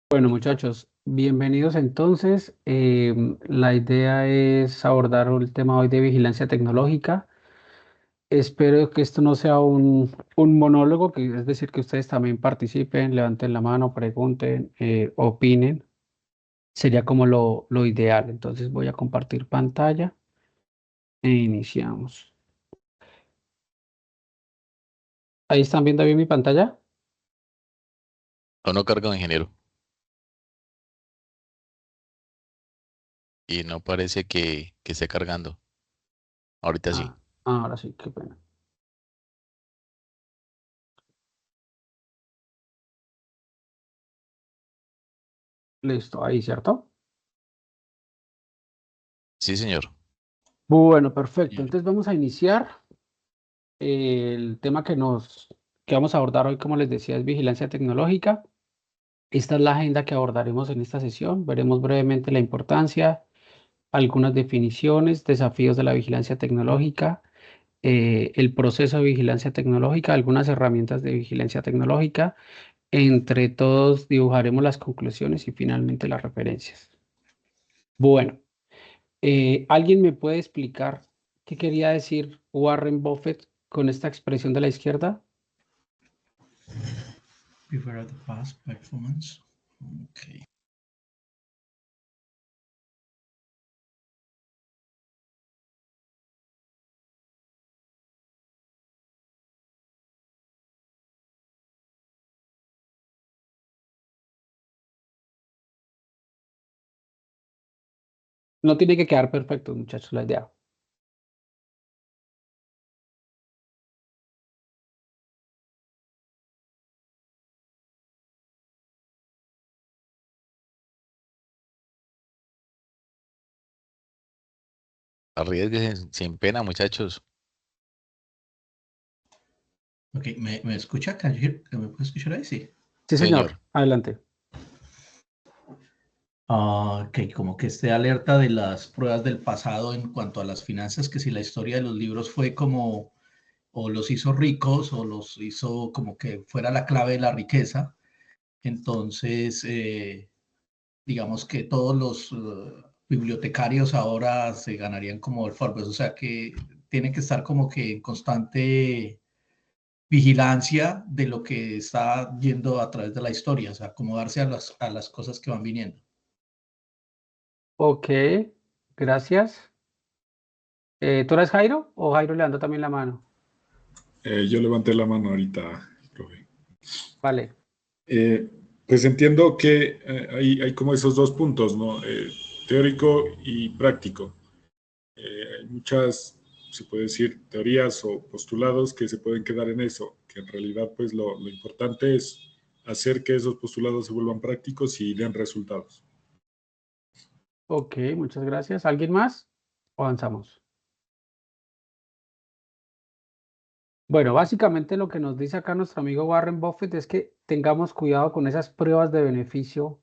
Bueno, muchachos, bienvenidos entonces. La idea es abordar el tema hoy de vigilancia tecnológica. Espero que esto no sea un monólogo, es decir, que ustedes también participen, levanten la mano, pregunten, opinen. Sería como lo ideal. Entonces voy a compartir pantalla e iniciamos. ¿Ahí están viendo bien mi pantalla? O no carga un ingeniero. Y no parece que esté cargando. Ahorita sí. Ah, ahora sí, qué pena. Listo, ahí, ¿cierto? Sí, señor. Bueno, perfecto. Señor. Entonces vamos a iniciar. El tema que vamos a abordar hoy, como les decía, es vigilancia tecnológica. Esta es la agenda que abordaremos en esta sesión. Veremos brevemente la importancia, algunas definiciones, desafíos de la vigilancia tecnológica, el proceso de vigilancia tecnológica, algunas herramientas de vigilancia tecnológica. Entre todos dibujaremos las conclusiones y finalmente las referencias. Bueno, ¿alguien me puede explicar qué quería decir Warren Buffett con esta expresión de la izquierda? Prefer the past performance. Okay. No tiene que quedar perfecto, muchachos, la idea. Arriesguense sin pena, muchachos. Ok, ¿me escucha? Can you hear? ¿Me puede escuchar ahí? Sí. Sí, señor. Señor. Adelante. Ok, como que esté alerta de las pruebas del pasado en cuanto a las finanzas, que si la historia de los libros fue como, o los hizo ricos, o los hizo como que fuera la clave de la riqueza, entonces digamos que todos los bibliotecarios ahora se ganarían como el Forbes, o sea que tiene que estar como que en constante vigilancia de lo que está yendo a través de la historia, o sea, acomodarse a las cosas que van viniendo. Ok, gracias. ¿Tú eres Jairo o Jairo le ando también la mano? Yo levanté la mano ahorita, profe. Vale. Eh, pues entiendo que hay como esos dos puntos, ¿no? Teórico y práctico. Hay muchas, se puede decir, teorías o postulados que se pueden quedar en eso, que en realidad pues lo importante es hacer que esos postulados se vuelvan prácticos y den resultados. Ok, muchas gracias. ¿Alguien más? ¿O avanzamos? Bueno, básicamente lo que nos dice acá nuestro amigo Warren Buffett es que tengamos cuidado con esas pruebas de beneficio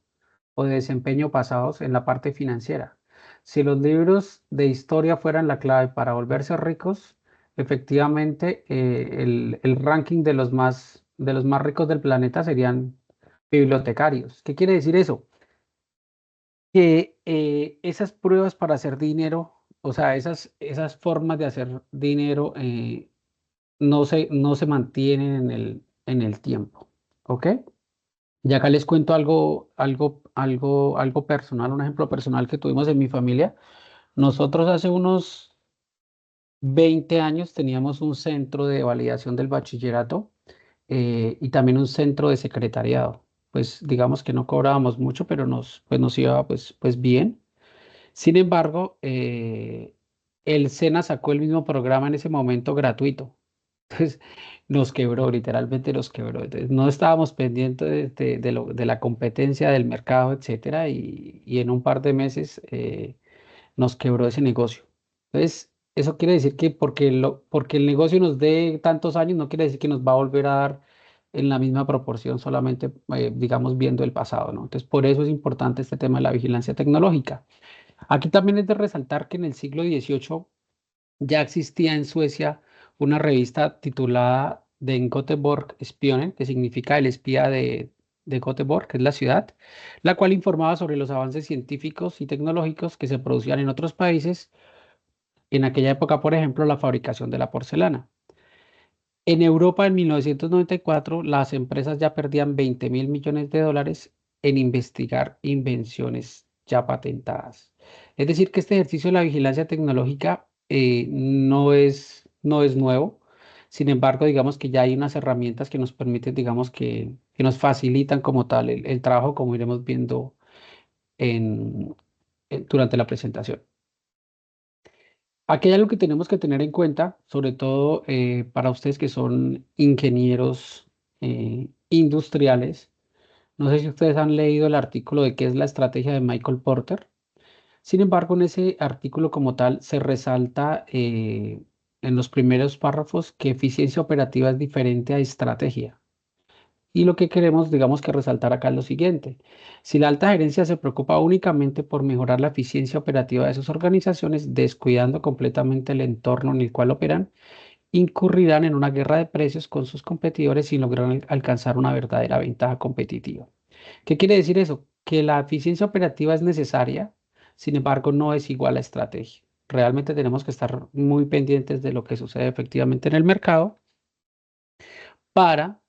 o de desempeño pasados en la parte financiera. Si los libros de historia fueran la clave para volverse ricos, efectivamente el ranking de los más ricos del planeta serían bibliotecarios. ¿Qué quiere decir eso? Que esas pruebas para hacer dinero, o sea, esas formas de hacer dinero no se mantienen en el tiempo. ¿Ok? Y acá les cuento algo personal, un ejemplo personal que tuvimos en mi familia. Nosotros hace unos 20 años teníamos un centro de validación del bachillerato y también un centro de secretariado. Pues digamos que no cobrábamos mucho, pero nos iba pues bien. Sin embargo, el SENA sacó el mismo programa en ese momento gratuito. Entonces, nos quebró, literalmente nos quebró. Entonces, no estábamos pendientes de la competencia del mercado, etcétera, y en un par de meses nos quebró ese negocio. Entonces, eso quiere decir que porque el negocio nos dé tantos años, no quiere decir que nos va a volver a dar en la misma proporción, solamente, digamos, viendo el pasado, ¿no? Entonces, por eso es importante este tema de la vigilancia tecnológica. Aquí también es de resaltar que en el siglo XVIII ya existía en Suecia una revista titulada Den Göteborg Spionen, que significa el espía de Göteborg, que es la ciudad, la cual informaba sobre los avances científicos y tecnológicos que se producían en otros países. En aquella época, por ejemplo, la fabricación de la porcelana. En Europa, en 1994, las empresas ya perdían 20.000 millones de dólares en investigar invenciones ya patentadas. Es decir, que este ejercicio de la vigilancia tecnológica no es nuevo. Sin embargo, digamos que ya hay unas herramientas que nos permiten, digamos que nos facilitan como tal el trabajo, como iremos viendo en, durante la presentación. Aquí hay algo que tenemos que tener en cuenta, sobre todo para ustedes que son ingenieros industriales. No sé si ustedes han leído el artículo de qué es la estrategia de Michael Porter. Sin embargo, en ese artículo como tal se resalta en los primeros párrafos que eficiencia operativa es diferente a estrategia. Y lo que queremos, digamos que resaltar acá es lo siguiente. Si la alta gerencia se preocupa únicamente por mejorar la eficiencia operativa de sus organizaciones, descuidando completamente el entorno en el cual operan, incurrirán en una guerra de precios con sus competidores sin lograr alcanzar una verdadera ventaja competitiva. ¿Qué quiere decir eso? Que la eficiencia operativa es necesaria, sin embargo, no es igual a estrategia. Realmente tenemos que estar muy pendientes de lo que sucede efectivamente en el mercado para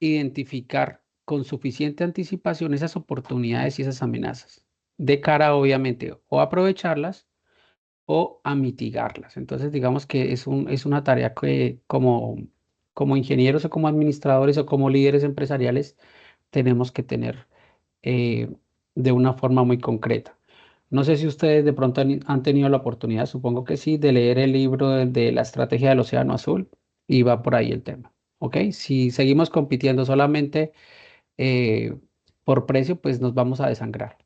identificar con suficiente anticipación esas oportunidades y esas amenazas, de cara obviamente o a aprovecharlas o a mitigarlas. Entonces, digamos que es una tarea que como ingenieros o como administradores o como líderes empresariales tenemos que tener eh, de una forma muy concreta. No sé si ustedes de pronto han tenido la oportunidad, supongo que sí, de leer el libro de la estrategia del Océano Azul y va por ahí el tema. ¿Ok? Si seguimos compitiendo solamente eh, por precio, pues nos vamos a desangrar.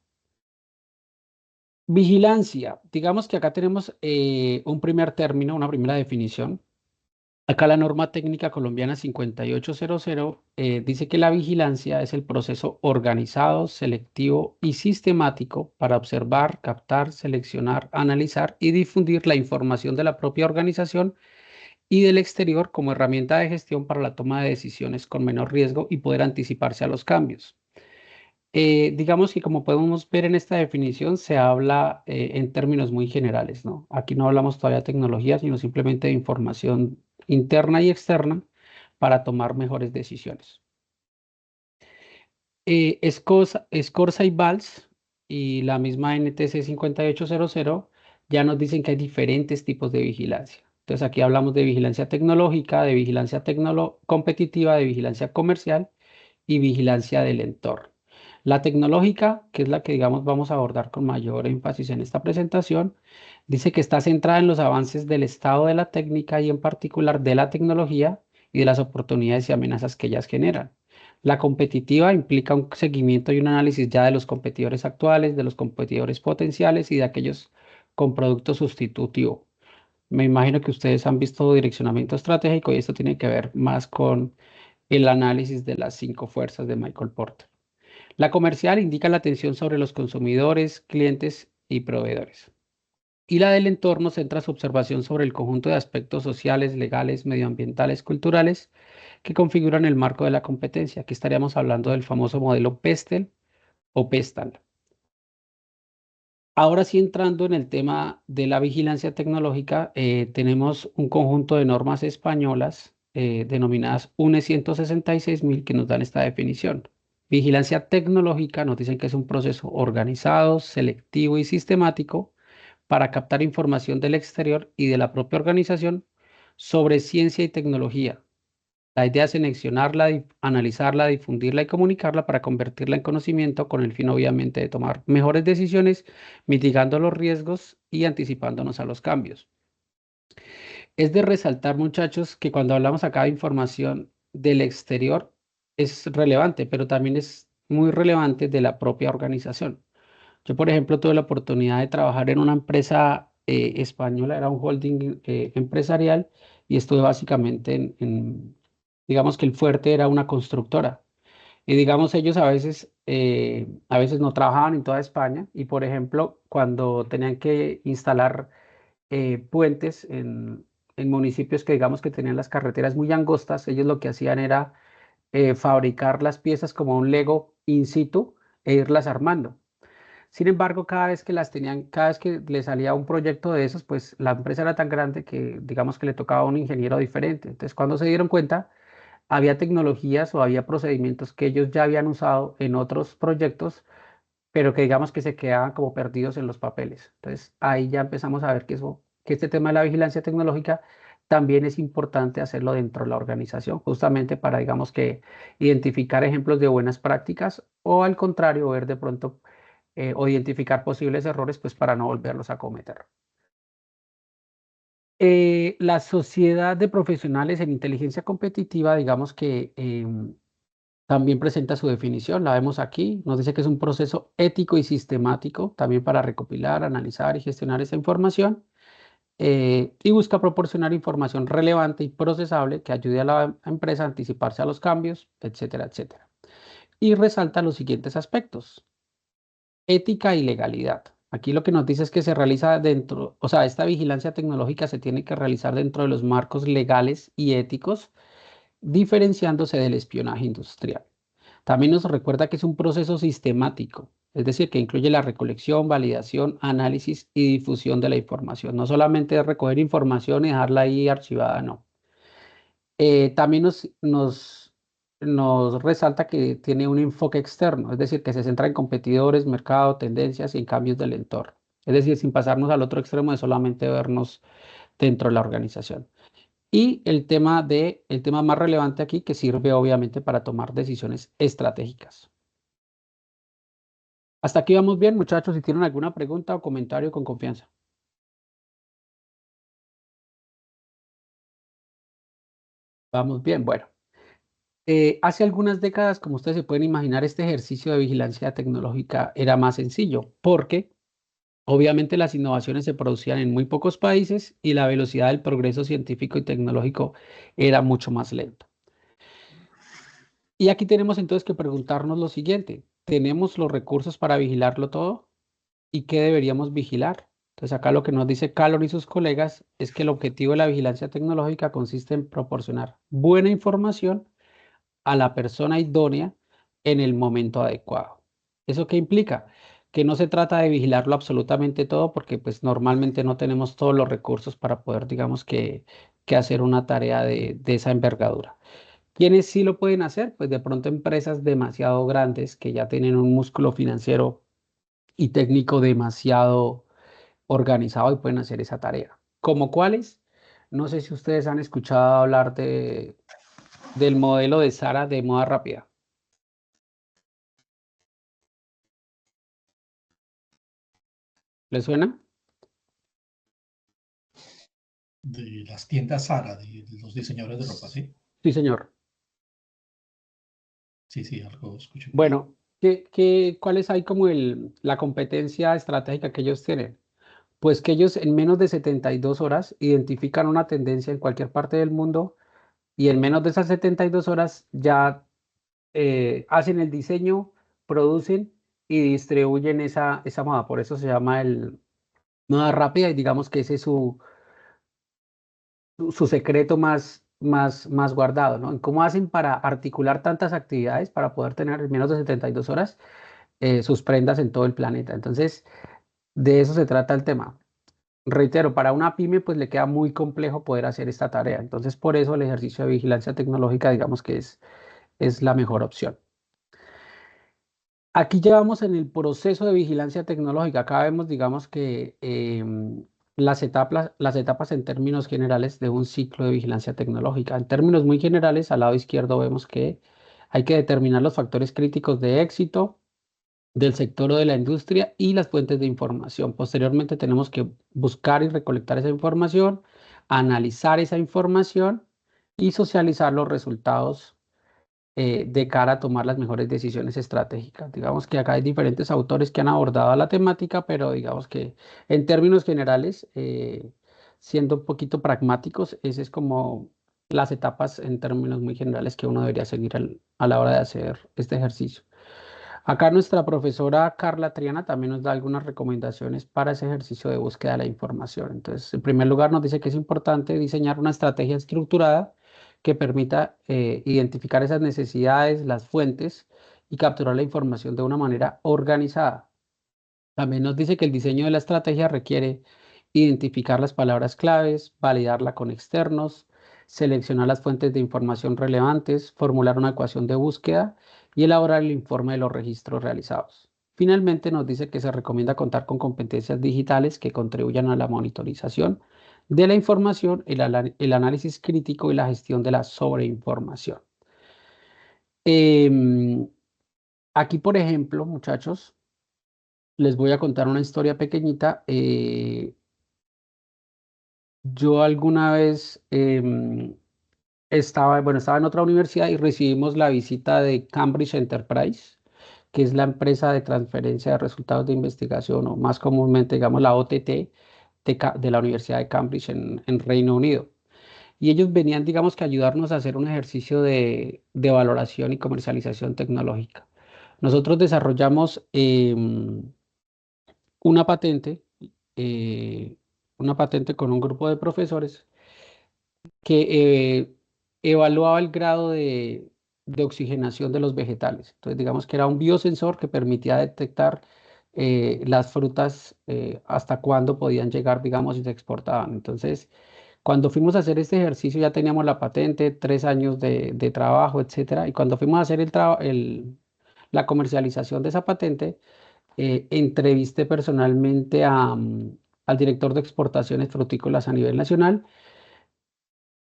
Vigilancia. Digamos que acá tenemos un primer término, una primera definición. Acá la norma técnica colombiana 5800 dice que la vigilancia es el proceso organizado, selectivo y sistemático para observar, captar, seleccionar, analizar y difundir la información de la propia organización y del exterior como herramienta de gestión para la toma de decisiones con menor riesgo y poder anticiparse a los cambios. Digamos que como podemos ver en esta definición, se habla en términos muy generales, ¿no? Aquí no hablamos todavía de tecnología, sino simplemente de información interna y externa para tomar mejores decisiones. Scorza y Valls y la misma NTC 5800 ya nos dicen que hay diferentes tipos de vigilancia. Entonces aquí hablamos de vigilancia tecnológica, de vigilancia competitiva, de vigilancia comercial y vigilancia del entorno. La tecnológica, que es la que digamos vamos a abordar con mayor énfasis en esta presentación, dice que está centrada en los avances del estado de la técnica y en particular de la tecnología y de las oportunidades y amenazas que ellas generan. La competitiva implica un seguimiento y un análisis ya de los competidores actuales, de los competidores potenciales y de aquellos con producto sustitutivo. Me imagino que ustedes han visto direccionamiento estratégico y esto tiene que ver más con el análisis de las 5 fuerzas de Michael Porter. La comercial indica la atención sobre los consumidores, clientes y proveedores. Y la del entorno centra su observación sobre el conjunto de aspectos sociales, legales, medioambientales, culturales que configuran el marco de la competencia. Aquí estaríamos hablando del famoso modelo PESTEL o PESTAL. Ahora sí, entrando en el tema de la vigilancia tecnológica, tenemos un conjunto de normas españolas denominadas UNE 166.000 que nos dan esta definición. Vigilancia tecnológica nos dicen que es un proceso organizado, selectivo y sistemático para captar información del exterior y de la propia organización sobre ciencia y tecnología. La idea es seleccionarla, analizarla, difundirla y comunicarla para convertirla en conocimiento con el fin obviamente de tomar mejores decisiones, mitigando los riesgos y anticipándonos a los cambios. Es de resaltar, muchachos, que cuando hablamos acá de información del exterior es relevante, pero también es muy relevante de la propia organización. Yo, por ejemplo, tuve la oportunidad de trabajar en una empresa española, era un holding empresarial y estuve básicamente digamos que el fuerte era una constructora. Y digamos, ellos a veces no trabajaban en toda España y, por ejemplo, cuando tenían que instalar puentes en municipios que digamos que tenían las carreteras muy angostas, ellos lo que hacían era fabricar las piezas como un Lego in situ e irlas armando. Sin embargo, cada vez que le salía un proyecto de esos, pues la empresa era tan grande que digamos que le tocaba a un ingeniero diferente. Entonces, cuando se dieron cuenta, había tecnologías o había procedimientos que ellos ya habían usado en otros proyectos, pero que digamos que se quedaban como perdidos en los papeles. Entonces, ahí ya empezamos a ver que este tema de la vigilancia tecnológica también es importante hacerlo dentro de la organización, justamente para, digamos que, identificar ejemplos de buenas prácticas o al contrario, ver de pronto o identificar posibles errores, pues para no volverlos a cometer. La sociedad de profesionales en inteligencia competitiva, digamos que también presenta su definición, la vemos aquí, nos dice que es un proceso ético y sistemático también para recopilar, analizar y gestionar esa información y busca proporcionar información relevante y procesable que ayude a la empresa a anticiparse a los cambios, etcétera, etcétera. Y resalta los siguientes aspectos: ética y legalidad. Aquí lo que nos dice es que se realiza dentro, o sea, esta vigilancia tecnológica se tiene que realizar dentro de los marcos legales y éticos, diferenciándose del espionaje industrial. También nos recuerda que es un proceso sistemático, es decir, que incluye la recolección, validación, análisis y difusión de la información. No solamente es recoger información y dejarla ahí archivada, no. También nos resalta que tiene un enfoque externo, es decir, que se centra en competidores, mercado, tendencias y en cambios del entorno. Es decir, sin pasarnos al otro extremo de solamente vernos dentro de la organización. Y el tema más relevante aquí, que sirve obviamente para tomar decisiones estratégicas. Hasta aquí vamos bien, muchachos. Si tienen alguna pregunta o comentario, con confianza. Vamos bien, bueno. Hace algunas décadas, como ustedes se pueden imaginar, este ejercicio de vigilancia tecnológica era más sencillo, porque obviamente las innovaciones se producían en muy pocos países y la velocidad del progreso científico y tecnológico era mucho más lenta. Y aquí tenemos entonces que preguntarnos lo siguiente: ¿tenemos los recursos para vigilarlo todo? ¿Y qué deberíamos vigilar? Entonces acá lo que nos dice Callon y sus colegas es que el objetivo de la vigilancia tecnológica consiste en proporcionar buena información a la persona idónea en el momento adecuado. ¿Eso qué implica? Que no se trata de vigilarlo absolutamente todo, porque pues normalmente no tenemos todos los recursos para poder, digamos que hacer una tarea de esa envergadura. ¿Quiénes sí lo pueden hacer? Pues de pronto empresas demasiado grandes que ya tienen un músculo financiero y técnico demasiado organizado y pueden hacer esa tarea. ¿Como cuáles? No sé si ustedes han escuchado hablar del modelo de Zara de moda rápida. ¿Les suena? De las tiendas Zara, de los diseñadores de ropa, ¿sí? Sí, señor. Sí, sí, algo escuché. Bueno, ¿cuáles hay como la competencia estratégica que ellos tienen? Pues que ellos en menos de 72 horas identifican una tendencia en cualquier parte del mundo y en menos de esas 72 horas ya hacen el diseño, producen y distribuyen esa moda. Por eso se llama el moda rápida y digamos que ese es su secreto más guardado, ¿no? En cómo hacen para articular tantas actividades para poder tener en menos de 72 horas sus prendas en todo el planeta. Entonces, de eso se trata el tema. Reitero, para una pyme pues le queda muy complejo poder hacer esta tarea. Entonces, por eso el ejercicio de vigilancia tecnológica, digamos que es la mejor opción. Aquí ya vamos en el proceso de vigilancia tecnológica. Acá vemos, digamos que las etapas en términos generales de un ciclo de vigilancia tecnológica. En términos muy generales, al lado izquierdo vemos que hay que determinar los factores críticos de éxito del sector o de la industria y las fuentes de información. Posteriormente tenemos que buscar y recolectar esa información, analizar esa información y socializar los resultados de cara a tomar las mejores decisiones estratégicas. Digamos que acá hay diferentes autores que han abordado la temática, pero digamos que en términos generales, siendo un poquito pragmáticos, ese es como las etapas en términos muy generales que uno debería seguir a la hora de hacer este ejercicio. Acá nuestra profesora Carla Triana también nos da algunas recomendaciones para ese ejercicio de búsqueda de la información. Entonces, en primer lugar, nos dice que es importante diseñar una estrategia estructurada que permita identificar esas necesidades, las fuentes y capturar la información de una manera organizada. También nos dice que el diseño de la estrategia requiere identificar las palabras claves, validarla con externos, seleccionar las fuentes de información relevantes, formular una ecuación de búsqueda y elaborar el informe de los registros realizados. Finalmente nos dice que se recomienda contar con competencias digitales que contribuyan a la monitorización de la información, el análisis crítico y la gestión de la sobreinformación. Em, Aquí, por ejemplo, muchachos, les voy a contar una historia pequeñita. Yo alguna vez estaba en otra universidad y recibimos la visita de Cambridge Enterprise, que es la empresa de transferencia de resultados de investigación, o más comúnmente, digamos, la OTT de la Universidad de Cambridge en Reino Unido. Y ellos venían, digamos, que a ayudarnos a hacer un ejercicio de valoración y comercialización tecnológica. Nosotros desarrollamos una patente, eh, una patente con un grupo de profesores que evaluaba el grado de oxigenación de los vegetales. Entonces, digamos que era un biosensor que permitía detectar las frutas hasta cuándo podían llegar, digamos, y se exportaban. Entonces, cuando fuimos a hacer este ejercicio ya teníamos la patente, 3 años de trabajo, etcétera. Y cuando fuimos a hacer la comercialización de esa patente, entrevisté personalmente al director de exportaciones frutícolas a nivel nacional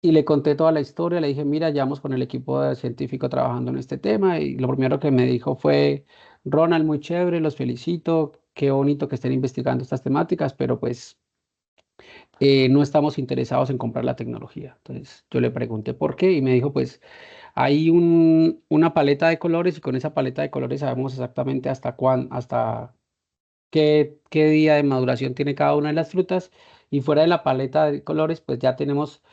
y le conté toda la historia. Le dije, mira, ya vamos con el equipo de científico trabajando en este tema. Y lo primero que me dijo fue, Ronald, muy chévere, los felicito, qué bonito que estén investigando estas temáticas, pero pues no estamos interesados en comprar la tecnología. Entonces yo le pregunté por qué y me dijo, pues hay una paleta de colores y con esa paleta de colores sabemos exactamente hasta qué día de maduración tiene cada una de las frutas, y fuera de la paleta de colores, pues ya tenemos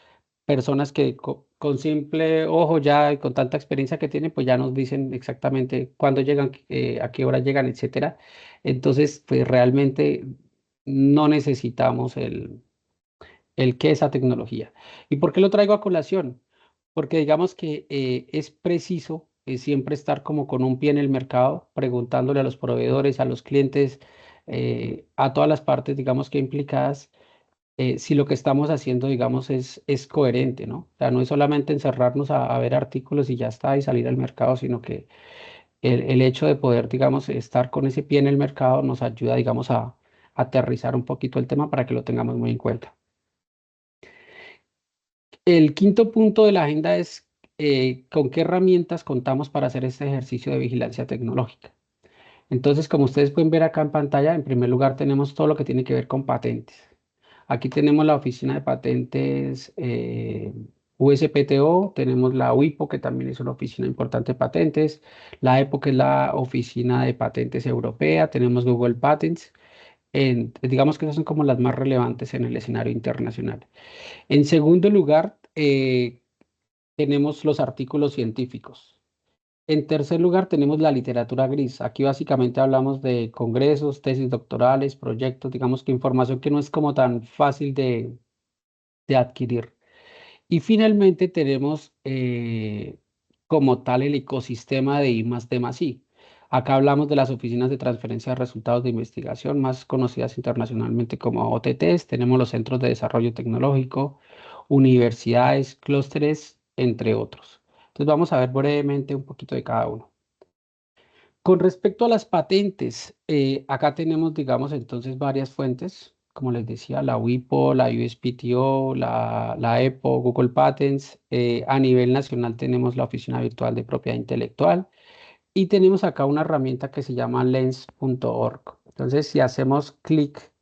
personas que con simple ojo ya y con tanta experiencia que tienen, pues ya nos dicen exactamente cuándo llegan, a qué hora llegan, etcétera. Entonces, pues realmente no necesitamos el qué esa tecnología. ¿Y por qué lo traigo a colación? Porque digamos que es preciso siempre estar como con un pie en el mercado, preguntándole a los proveedores, a los clientes, a todas las partes, digamos que implicadas, si lo que estamos haciendo, digamos, es coherente, ¿no? O sea, no es solamente encerrarnos a ver artículos y ya está y salir al mercado, sino que el hecho de poder, digamos, estar con ese pie en el mercado nos ayuda, digamos, a aterrizar un poquito el tema para que lo tengamos muy en cuenta. El quinto punto de la agenda es con qué herramientas contamos para hacer este ejercicio de vigilancia tecnológica. Entonces, como ustedes pueden ver acá en pantalla, en primer lugar tenemos todo lo que tiene que ver con patentes. Aquí tenemos la oficina de patentes USPTO, tenemos la WIPO, que también es una oficina importante de patentes, la EPO, que es la oficina de patentes europea, tenemos Google Patents, digamos que esas son como las más relevantes en el escenario internacional. En segundo lugar, tenemos los artículos científicos. En tercer lugar, tenemos la literatura gris. Aquí básicamente hablamos de congresos, tesis doctorales, proyectos, digamos que información que no es como tan fácil de adquirir. Y finalmente tenemos como tal el ecosistema de I+D+I. Acá hablamos de las oficinas de transferencia de resultados de investigación, más conocidas internacionalmente como OTTs. Tenemos los centros de desarrollo tecnológico, universidades, clústeres, entre otros. Entonces vamos a ver brevemente un poquito de cada uno. Con respecto a las patentes, acá tenemos, digamos, entonces varias fuentes, como les decía, la WIPO, la USPTO, la EPO, Google Patents. A nivel nacional tenemos la Oficina Virtual de Propiedad Intelectual y tenemos acá una herramienta que se llama lens.org. Entonces, si hacemos clic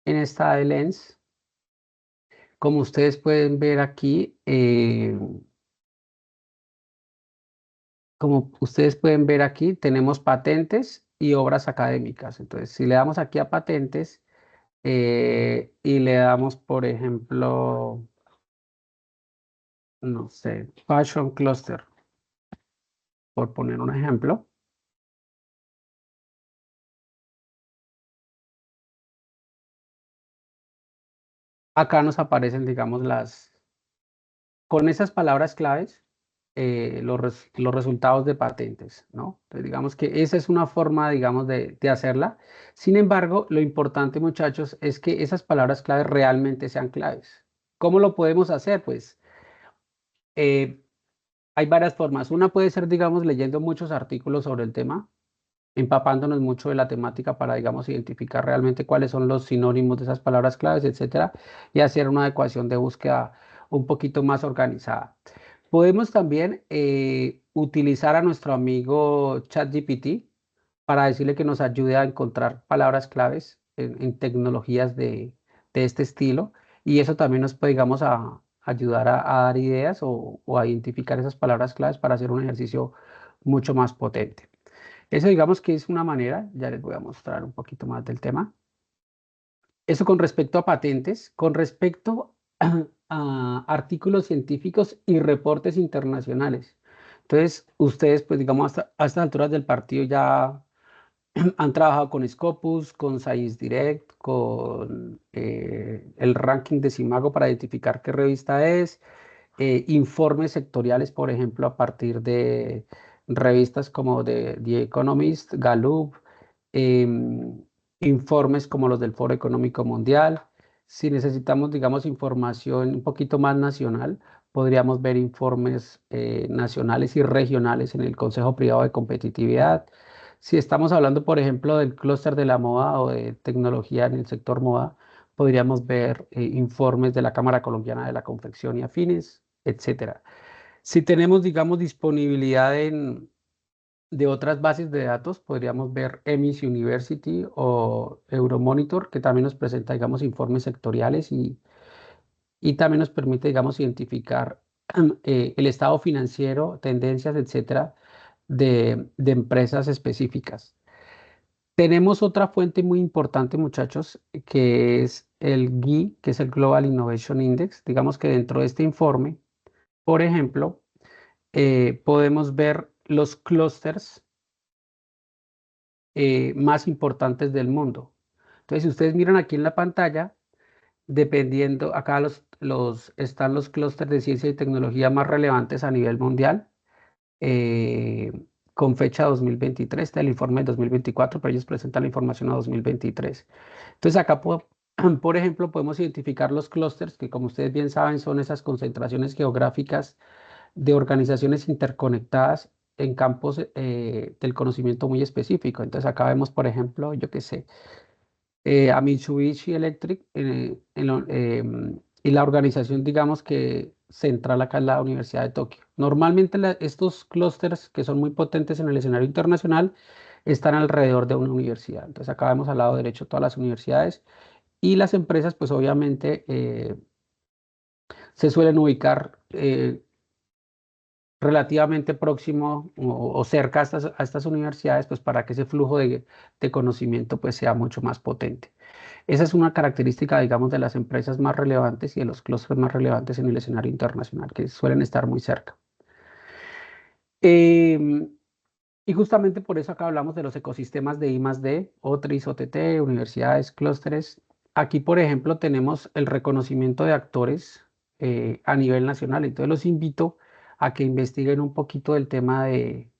en esta de Lens, como ustedes pueden ver aquí, tenemos patentes y obras académicas. Entonces, si le damos aquí a patentes y le damos, por ejemplo, no sé, Fashion Cluster, por poner un ejemplo, acá nos aparecen, digamos, con esas palabras claves los resultados de patentes, ¿no? Entonces, digamos que esa es una forma, digamos, de hacerla. Sin embargo, lo importante, muchachos, es que esas palabras claves realmente sean claves. ¿Cómo lo podemos hacer? Pues eh, hay varias formas. Una puede ser, digamos, leyendo muchos artículos sobre el tema, empapándonos mucho de la temática para, digamos, identificar realmente cuáles son los sinónimos de esas palabras claves, etcétera, y hacer una adecuación de búsqueda un poquito más organizada. Podemos también utilizar a nuestro amigo ChatGPT para decirle que nos ayude a encontrar palabras claves en tecnologías de este estilo, y eso también nos puede, digamos, ayudar a dar ideas o a identificar esas palabras claves para hacer un ejercicio mucho más potente. Eso digamos que es una manera, ya les voy a mostrar un poquito más del tema. Eso con respecto a patentes, con respecto a artículos científicos y reportes internacionales. Entonces, ustedes, pues digamos, a estas alturas del partido ya han trabajado con Scopus, con Science Direct, con el ranking de Simago para identificar qué revista es, informes sectoriales, por ejemplo, a partir de revistas como de The Economist, Gallup, em, informes como los del Foro Económico Mundial. Si necesitamos, digamos, información un poquito más nacional, podríamos ver informes nacionales y regionales en el Consejo Privado de Competitividad. Si estamos hablando, por ejemplo, del clúster de la moda o de tecnología en el sector moda, podríamos ver informes de la Cámara Colombiana de la Confección y Afines, etcétera. Si tenemos, digamos, disponibilidad de otras bases de datos, podríamos ver EMIS University o Euromonitor, que también nos presenta, digamos, informes sectoriales y también nos permite, digamos, identificar el estado financiero, tendencias, etcétera, de empresas específicas. Tenemos otra fuente muy importante, muchachos, que es el GI, que es el Global Innovation Index. Digamos que dentro de este informe, por ejemplo, podemos ver los clústeres más importantes del mundo. Entonces, si ustedes miran aquí en la pantalla, dependiendo, acá están los clústeres de ciencia y tecnología más relevantes a nivel mundial, eh, con fecha 2023, está el informe de 2024, pero ellos presentan la información a 2023. Entonces, acá, por ejemplo, podemos identificar los clústeres, que como ustedes bien saben, son esas concentraciones geográficas de organizaciones interconectadas en campos del conocimiento muy específico. Entonces acá vemos, por ejemplo, yo qué sé, a Mitsubishi Electric y la organización, digamos que central acá es la Universidad de Tokio. Normalmente estos clústeres que son muy potentes en el escenario internacional están alrededor de una universidad. Entonces acá vemos al lado derecho todas las universidades y las empresas, pues obviamente se suelen ubicar relativamente próximo o cerca a estas universidades, pues para que ese flujo de conocimiento pues sea mucho más potente. Esa es una característica, digamos, de las empresas más relevantes y de los clústeres más relevantes en el escenario internacional, que suelen estar muy cerca. Em, y justamente por eso acá hablamos de los ecosistemas de I+D, OTRIS, OTT, universidades, clústeres. Aquí, por ejemplo, tenemos el reconocimiento de actores a nivel nacional. Entonces los invito a que investiguen un poquito del tema de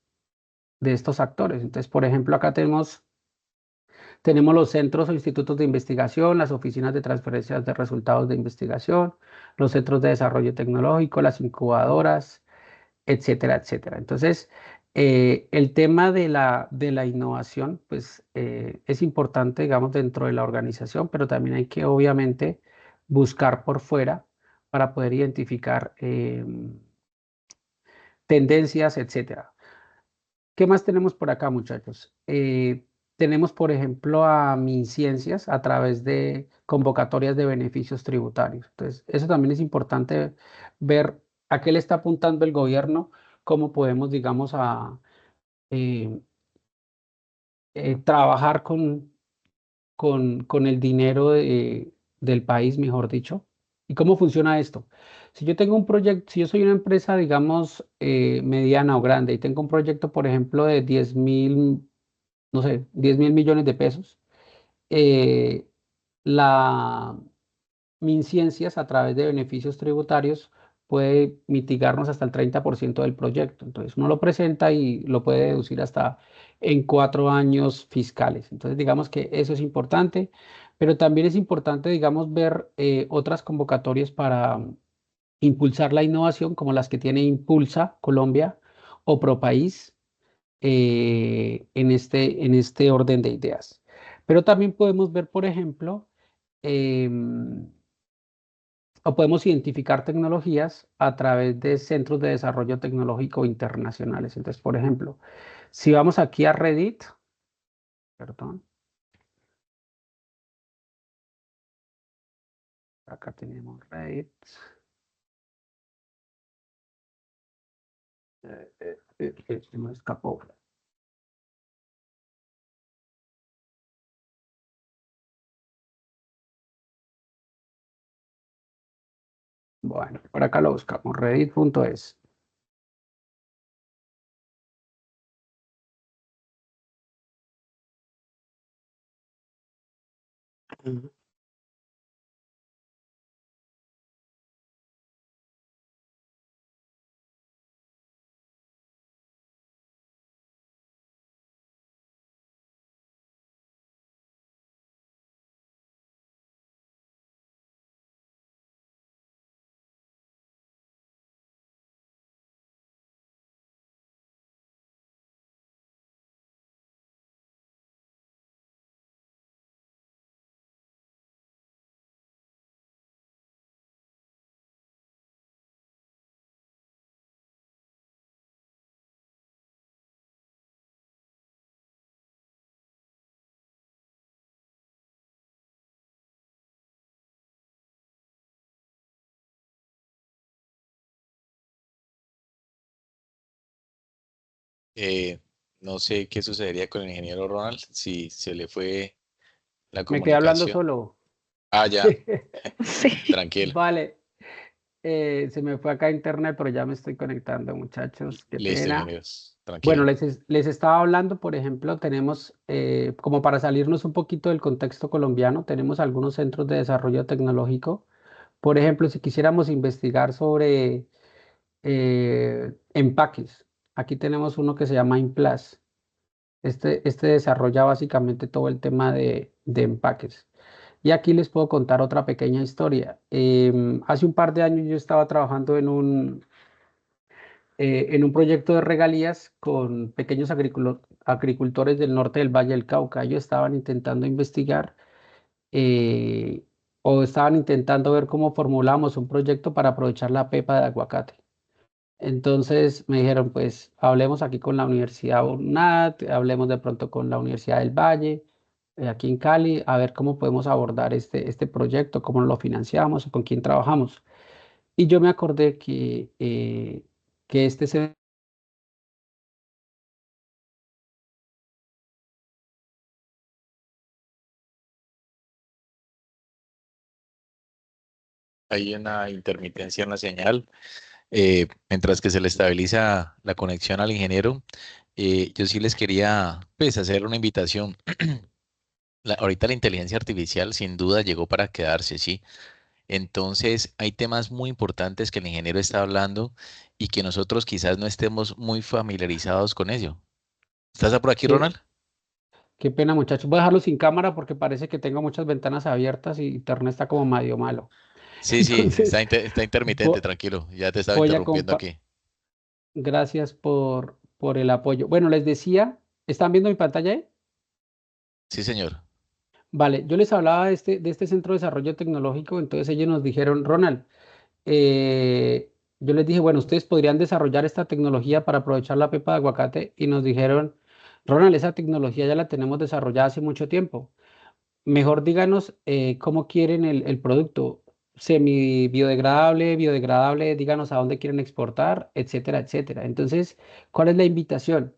estos actores. Entonces, por ejemplo, acá tenemos los centros o institutos de investigación, las oficinas de transferencias de resultados de investigación, los centros de desarrollo tecnológico, las incubadoras, etcétera, etcétera. Entonces, el tema de la innovación, pues es importante, digamos, dentro de la organización, pero también hay que, obviamente, buscar por fuera para poder identificar tendencias, etcétera. ¿Qué más tenemos por acá, muchachos? Tenemos, por ejemplo, a MinCiencias a través de convocatorias de beneficios tributarios. Entonces, eso también es importante ver a qué le está apuntando el gobierno, cómo podemos, digamos, eh, trabajar con el dinero del país, mejor dicho. ¿Y cómo funciona esto? Si yo tengo un proyecto, si yo soy una empresa, digamos, mediana o grande y tengo un proyecto, por ejemplo, de 10.000, no sé, 10.000 millones de pesos, eh, la MinCiencias, a través de beneficios tributarios, puede mitigarnos hasta el 30% del proyecto. Entonces uno lo presenta y lo puede deducir hasta en 4 años fiscales. Entonces digamos que eso es importante, pero también es importante, digamos, ver otras convocatorias para impulsar la innovación, como las que tiene Impulsa Colombia o Propaís, en este orden de ideas. Pero también podemos ver, por ejemplo, em, o podemos identificar tecnologías a través de centros de desarrollo tecnológico internacionales. Entonces, por ejemplo, si vamos aquí a Reddit, perdón, acá tenemos Reddit. Se me escapó. Bueno, por acá lo buscamos, reddit.es. Eh, no sé qué sucedería con el ingeniero Ronald si se le fue la Me quedé hablando comunicación. solo. Ah, ya, Sí. tranquilo. Vale, se me fue acá internet, pero ya me estoy conectando, muchachos. Qué Listo, pena. ingenieros, Bueno, tranquilo. les estaba hablando, por ejemplo, tenemos, como para salirnos un poquito del contexto colombiano, tenemos algunos centros de desarrollo tecnológico. Por ejemplo, si quisiéramos investigar sobre empaques, aquí tenemos uno que se llama Implas. Este desarrolla básicamente todo el tema de empaques. Y aquí les puedo contar otra pequeña historia. Hace un par de años yo estaba trabajando en un proyecto de regalías con pequeños agricultores del norte del Valle del Cauca. Ellos estaban intentando investigar eh, o estaban intentando ver cómo formulamos un proyecto para aprovechar la pepa de aguacate. Entonces me dijeron, pues hablemos aquí con la Universidad UNAD, hablemos de pronto con la Universidad del Valle, aquí en Cali, a ver cómo podemos abordar este proyecto, cómo lo financiamos, con quién trabajamos. Y yo me acordé que este se... Hay una intermitencia en la señal. Mientras que se le estabiliza la conexión al ingeniero, yo sí les quería pues hacer una invitación. Ahorita la inteligencia artificial sin duda llegó para quedarse, ¿sí? Entonces hay temas muy importantes que el ingeniero está hablando y que nosotros quizás no estemos muy familiarizados con ello. ¿Estás por aquí, Qué, Ronald? qué pena, muchachos. Voy a dejarlo sin cámara porque parece que tengo muchas ventanas abiertas y internet está como medio malo. Sí, sí, Entonces, está intermitente, vo- tranquilo. Ya te estaba voy a interrumpiendo compa- aquí. Gracias por el apoyo. Bueno, les decía, ¿están viendo mi pantalla ahí? Sí, señor. Vale, yo les hablaba de este Centro de Desarrollo Tecnológico, entonces ellos nos dijeron, Ronald, eh, yo les dije, bueno, ustedes podrían desarrollar esta tecnología para aprovechar la pepa de aguacate y nos dijeron, Ronald, esa tecnología ya la tenemos desarrollada hace mucho tiempo. Mejor díganos cómo quieren el producto, semi biodegradable, biodegradable, díganos a dónde quieren exportar, etcétera, etcétera. Entonces, ¿cuál es la invitación?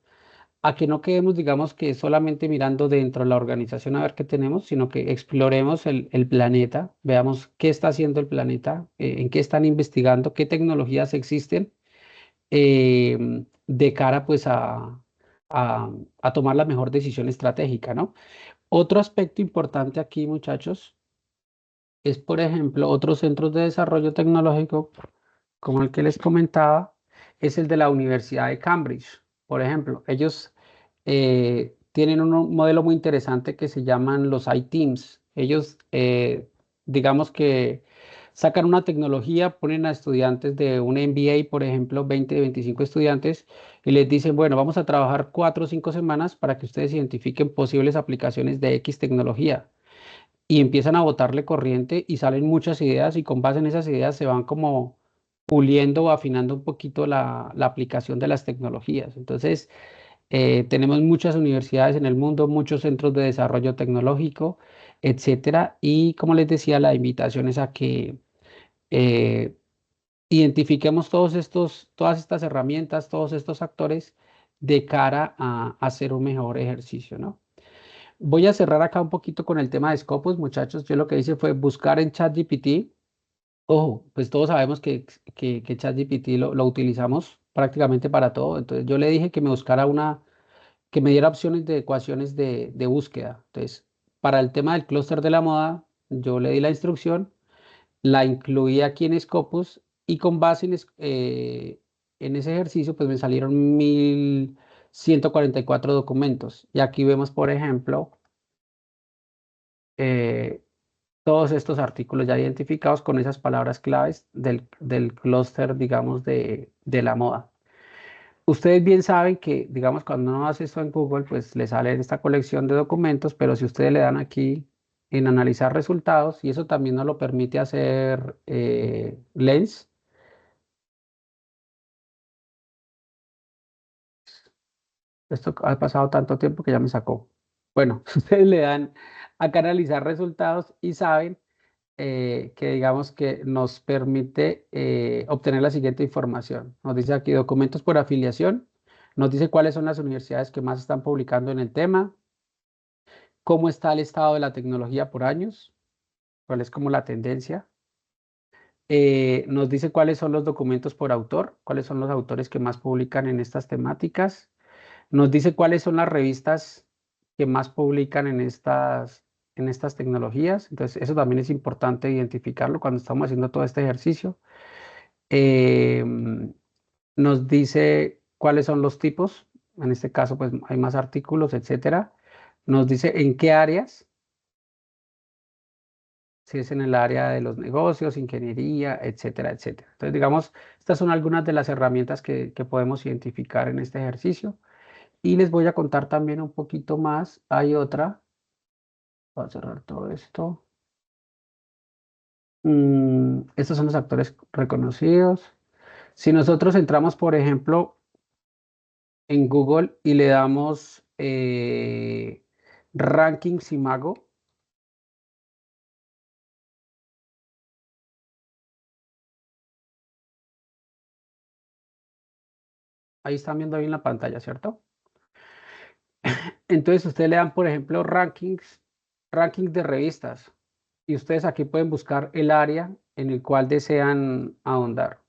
A que no quedemos, digamos, que solamente mirando dentro de la organización a ver qué tenemos, sino que exploremos el planeta, veamos qué está haciendo el planeta, en qué están investigando, qué tecnologías existen, de cara pues a tomar la mejor decisión estratégica, ¿no? Otro aspecto importante aquí, muchachos, es, por ejemplo, otros centros de desarrollo tecnológico como el que les comentaba, es el de la Universidad de Cambridge. Por ejemplo, ellos tienen un modelo muy interesante que se llaman los iTeams. Ellos, digamos que sacan una tecnología, ponen a estudiantes de un MBA, por ejemplo, 20, 25 estudiantes, y les dicen, bueno, vamos a trabajar 4 o 5 semanas para que ustedes identifiquen posibles aplicaciones de X tecnología. Y empiezan a botarle corriente y salen muchas ideas y con base en esas ideas se van como puliendo o afinando un poquito la aplicación de las tecnologías. Entonces, tenemos muchas universidades en el mundo, muchos centros de desarrollo tecnológico, etcétera. Y como les decía, la invitación es a que eh, identifiquemos todas estas herramientas, todos estos actores de cara a hacer un mejor ejercicio, ¿no? Voy a cerrar acá un poquito con el tema de Scopus, muchachos. Yo lo que hice fue buscar en ChatGPT. Ojo, pues todos sabemos que ChatGPT lo utilizamos prácticamente para todo. Entonces yo le dije que me buscara que me diera opciones de ecuaciones de búsqueda. Entonces, para el tema del clúster de la moda, yo le di la instrucción, la incluí aquí en Scopus y con base en ese ejercicio, pues me salieron 1144 documentos. Y aquí vemos, por ejemplo, eh, todos estos artículos ya identificados con esas palabras claves del clúster, digamos, de la moda. Ustedes bien saben que, digamos, cuando uno hace esto en Google, pues le sale esta colección de documentos, pero si ustedes le dan aquí en analizar resultados, y eso también nos lo permite hacer Lens, esto ha pasado tanto tiempo que ya me sacó. Bueno, ustedes le dan acá analizar resultados y saben que digamos que nos permite obtener la siguiente información. Nos dice aquí documentos por afiliación, nos dice cuáles son las universidades que más están publicando en el tema, cómo está el estado de la tecnología por años, cuál es como la tendencia. Nos dice cuáles son los documentos por autor, cuáles son los autores que más publican en estas temáticas. Nos dice cuáles son las revistas que más publican en estas tecnologías. Entonces, eso también es importante identificarlo cuando estamos haciendo todo este ejercicio. Nos dice cuáles son los tipos. En este caso, pues hay más artículos, etcétera. Nos dice en qué áreas, si es en el área de los negocios, ingeniería, etcétera, etcétera. Entonces, digamos, estas son algunas de las herramientas que podemos identificar en este ejercicio. Y les voy a contar también un poquito más. Hay otra. Voy a cerrar todo esto. Estos son los actores reconocidos. Si nosotros entramos, por ejemplo, en Google y le damos ranking Simago, ahí están viendo bien la pantalla, ¿cierto? Entonces ustedes le dan, por ejemplo, rankings de revistas y ustedes aquí pueden buscar el área en el cual desean ahondar.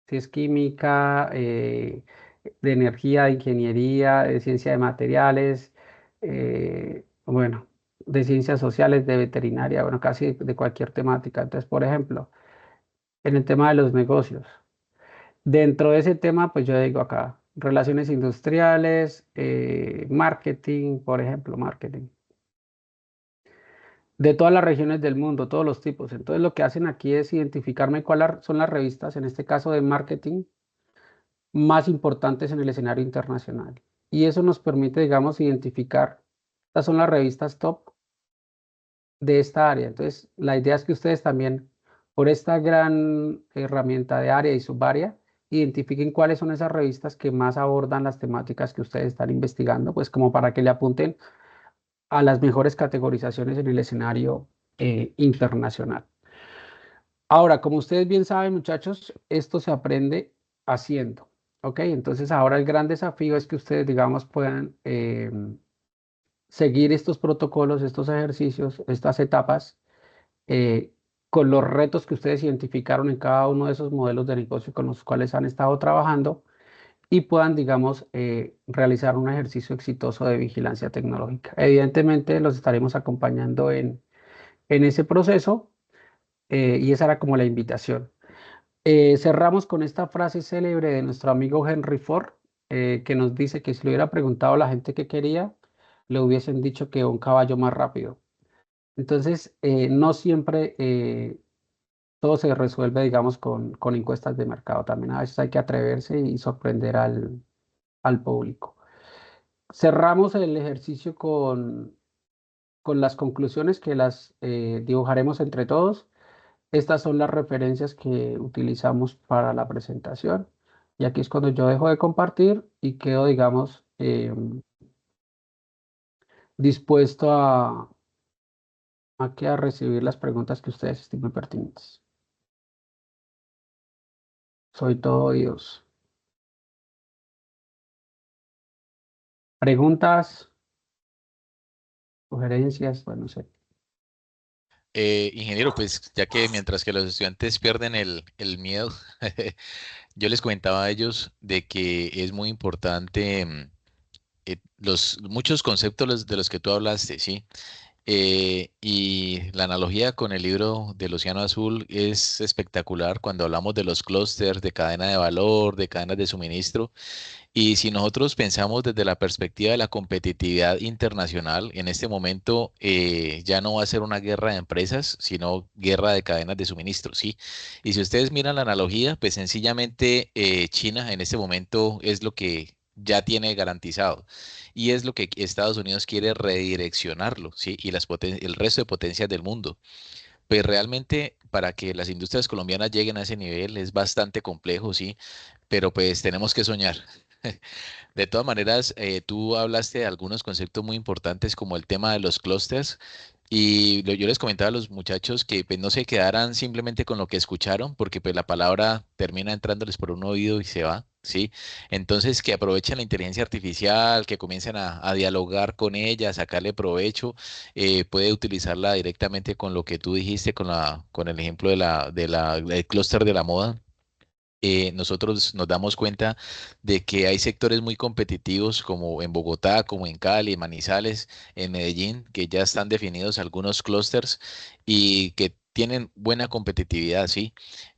Si es química, de energía, de ingeniería, de ciencia de materiales, bueno, de ciencias sociales, de veterinaria, bueno, casi de cualquier temática. Entonces, por ejemplo, en el tema de los negocios, dentro de ese tema, pues yo digo acá, relaciones industriales, marketing, por ejemplo, marketing, de todas las regiones del mundo, todos los tipos. Entonces, lo que hacen aquí es identificarme cuáles son las revistas, en este caso de marketing, más importantes en el escenario internacional. Y eso nos permite, digamos, identificar, estas son las revistas top de esta área. Entonces, la idea es que ustedes también, por esta gran herramienta de área y subárea, identifiquen cuáles son esas revistas que más abordan las temáticas que ustedes están investigando, pues como para que le apunten a las mejores categorizaciones en el escenario internacional. Ahora, como ustedes bien saben, muchachos, esto se aprende haciendo. ¿Ok? Entonces ahora el gran desafío es que ustedes, digamos, puedan seguir estos protocolos, estos ejercicios, estas etapas, eh, con los retos que ustedes identificaron en cada uno de esos modelos de negocio con los cuales han estado trabajando y puedan, digamos, realizar un ejercicio exitoso de vigilancia tecnológica. Evidentemente los estaremos acompañando en ese proceso y esa era como la invitación. Cerramos con esta frase célebre de nuestro amigo Henry Ford, que nos dice que si le hubiera preguntado a la gente qué quería, le hubiesen dicho que un caballo más rápido. Entonces, no siempre todo se resuelve, digamos, con encuestas de mercado. También a veces hay que atreverse y sorprender al público. Cerramos el ejercicio con las conclusiones que las dibujaremos entre todos. Estas son las referencias que utilizamos para la presentación. Y aquí es cuando yo dejo de compartir y quedo, digamos, dispuesto a recibir las preguntas que ustedes estimen pertinentes. Soy todo oídos. Preguntas, sugerencias, bueno, no sé. Ingeniero, pues ya que mientras que los estudiantes pierden el miedo, yo les comentaba a ellos de que es muy importante muchos conceptos de los que tú hablaste, ¿sí? Y la analogía con el libro del Océano Azul es espectacular cuando hablamos de los clústeres, de cadena de valor, de cadenas de suministro. Y si nosotros pensamos desde la perspectiva de la competitividad internacional, en este momento ya no va a ser una guerra de empresas, sino guerra de cadenas de suministro, ¿sí? Y si ustedes miran la analogía, pues sencillamente China en este momento es lo que ya tiene garantizado y es lo que Estados Unidos quiere redireccionarlo, ¿sí? Y el resto de potencias del mundo. Pues realmente para que las industrias colombianas lleguen a ese nivel es bastante complejo, ¿sí? Pero pues tenemos que soñar. De todas maneras, tú hablaste de algunos conceptos muy importantes como el tema de los clústeres y yo les comentaba a los muchachos que pues, no se quedaran simplemente con lo que escucharon porque pues la palabra termina entrándoles por un oído y se va, ¿sí? Entonces que aprovechen la inteligencia artificial, que comiencen a dialogar con ella, a sacarle provecho, puede utilizarla directamente con lo que tú dijiste, con el ejemplo del clúster de la moda. Nosotros nos damos cuenta de que hay sectores muy competitivos como en Bogotá, como en Cali, en Manizales, en Medellín, que ya están definidos algunos clústeres y que tienen buena competitividad, ¿sí?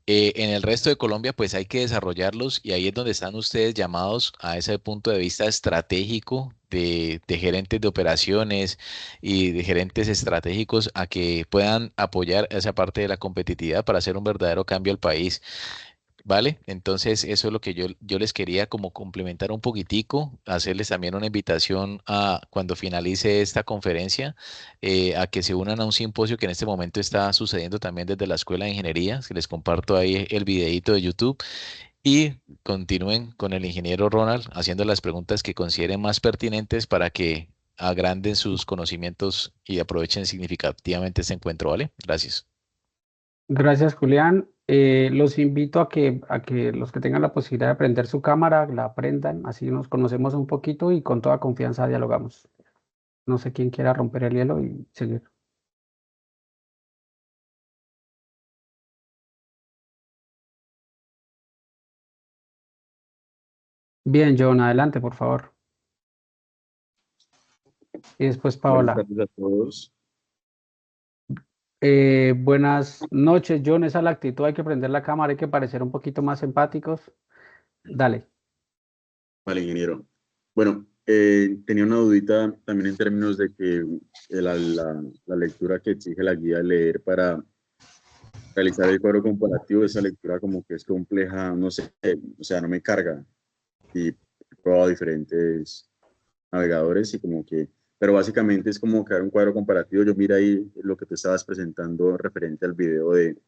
En el resto de Colombia, pues hay que desarrollarlos y ahí es donde están ustedes llamados a ese punto de vista estratégico de gerentes de operaciones y de gerentes estratégicos a que puedan apoyar esa parte de la competitividad para hacer un verdadero cambio al país. Vale, entonces eso es lo que yo les quería como complementar un poquitico, hacerles también una invitación a cuando finalice esta conferencia, a que se unan a un simposio que en este momento está sucediendo también desde la Escuela de Ingeniería, que les comparto ahí el videíto de YouTube y continúen con el ingeniero Ronald haciendo las preguntas que consideren más pertinentes para que agranden sus conocimientos y aprovechen significativamente este encuentro, ¿vale? Gracias. Gracias, Julián. Los invito a que los que tengan la posibilidad de prender su cámara, la prendan, así nos conocemos un poquito y con toda confianza dialogamos. No sé quién quiera romper el hielo y seguir. Bien, John, adelante, por favor. Y después Buenas Paola. tardes a todos. Buenas noches, John. Esa es la actitud, hay que prender la cámara, hay que parecer un poquito más empáticos. Dale. Vale, ingeniero. Bueno, tenía una dudita también en términos de que la lectura que exige la guía de leer para realizar el cuadro comparativo, esa lectura como que es compleja, no sé, o sea, no me carga. Y he probado diferentes navegadores y como que, pero básicamente es como crear un cuadro comparativo. Yo mira ahí lo que te estabas presentando referente al video es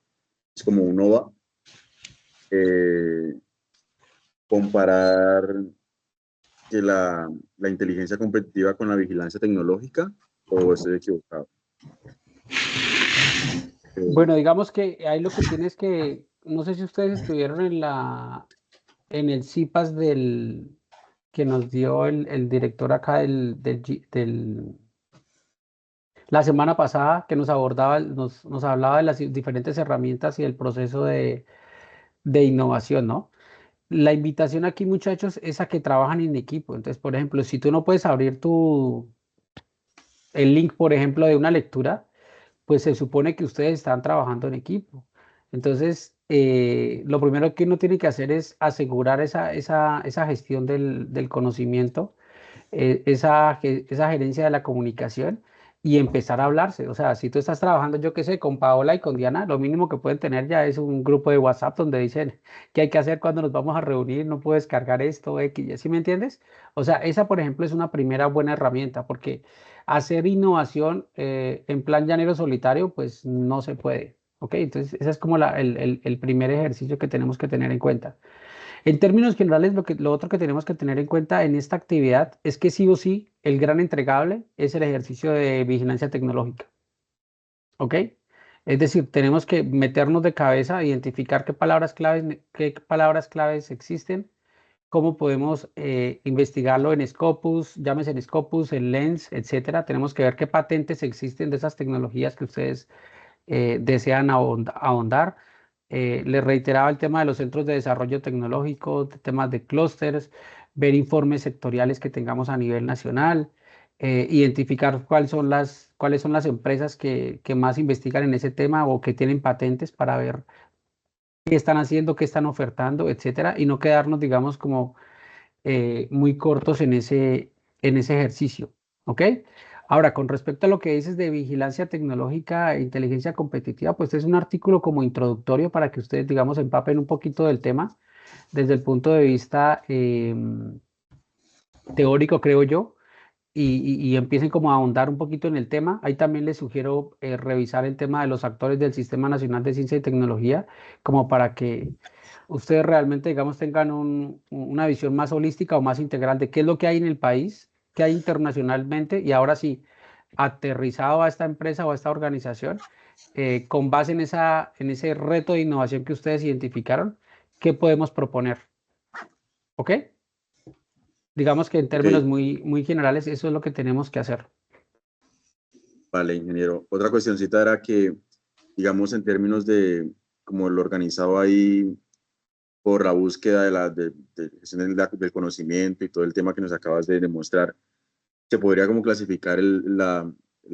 como un OVA. Comparar que la inteligencia competitiva con la vigilancia tecnológica, o estoy equivocado. Bueno, digamos que ahí lo que tienes que, no sé si ustedes estuvieron en el CIPAS que nos dio el director acá la semana pasada, que nos abordaba, nos hablaba de las diferentes herramientas y el proceso de innovación, ¿no? La invitación aquí, muchachos, es a que trabajan en equipo. Entonces, por ejemplo, si tú no puedes abrir el link, por ejemplo, de una lectura, pues se supone que ustedes están trabajando en equipo. Entonces, lo primero que uno tiene que hacer es asegurar esa gestión del conocimiento, esa gerencia de la comunicación y empezar a hablarse. O sea, si tú estás trabajando, yo qué sé, con Paola y con Diana, lo mínimo que pueden tener ya es un grupo de WhatsApp donde dicen qué hay que hacer cuando nos vamos a reunir, no puedo descargar esto, X, ¿sí me entiendes? O sea, esa, por ejemplo, es una primera buena herramienta porque hacer innovación en plan llanero solitario, pues no se puede. ¿Ok? Entonces, ese es como el primer ejercicio que tenemos que tener en cuenta. En términos generales, lo otro que tenemos que tener en cuenta en esta actividad es que sí o sí, el gran entregable es el ejercicio de vigilancia tecnológica. ¿Ok? Es decir, tenemos que meternos de cabeza, identificar qué palabras claves existen, cómo podemos investigarlo en Scopus, llámese en Scopus, en Lens, etcétera. Tenemos que ver qué patentes existen de esas tecnologías que ustedes desean ahondar. Les reiteraba el tema de los centros de desarrollo tecnológico, de temas de clústeres, ver informes sectoriales que tengamos a nivel nacional, identificar cuáles son las empresas que más investigan en ese tema o que tienen patentes para ver qué están haciendo, qué están ofertando, etcétera, y no quedarnos, digamos, como muy cortos en ese ejercicio. ¿Ok? Ahora, con respecto a lo que dices de vigilancia tecnológica e inteligencia competitiva, pues es un artículo como introductorio para que ustedes, digamos, empapen un poquito del tema desde el punto de vista teórico, creo yo, y empiecen como a ahondar un poquito en el tema. Ahí también les sugiero revisar el tema de los actores del Sistema Nacional de Ciencia y Tecnología, como para que ustedes realmente, digamos, tengan una visión más holística o más integral de qué es lo que hay en el país, qué hay internacionalmente, y ahora sí, aterrizado a esta empresa o a esta organización, con base en ese reto de innovación que ustedes identificaron, ¿qué podemos proponer? ¿Ok? Digamos que en Ok, términos muy generales, eso es lo que tenemos que hacer. vale, ingeniero. Otra cuestioncita era que, digamos, en términos de como lo organizado ahí por la búsqueda de gestión del conocimiento y todo el tema que nos acabas de demostrar, se podría como clasificar la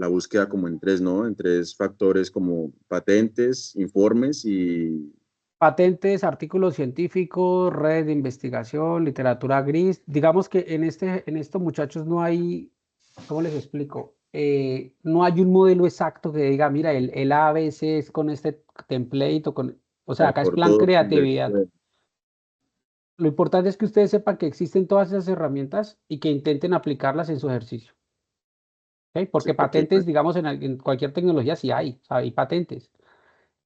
búsqueda como en tres, ¿no? En tres factores como patentes, informes y... Patentes, artículos científicos, redes de investigación, literatura gris. Digamos que en esto, muchachos, no hay, ¿cómo les explico? No hay un modelo exacto que diga, mira, el ABC es con este template o sea, acá es por plan todo. creatividad. Lo importante es que ustedes sepan que existen todas esas herramientas y que intenten aplicarlas en su ejercicio. ¿Ok? Sí, Porque porque patentes, digamos, en cualquier tecnología sí hay patentes.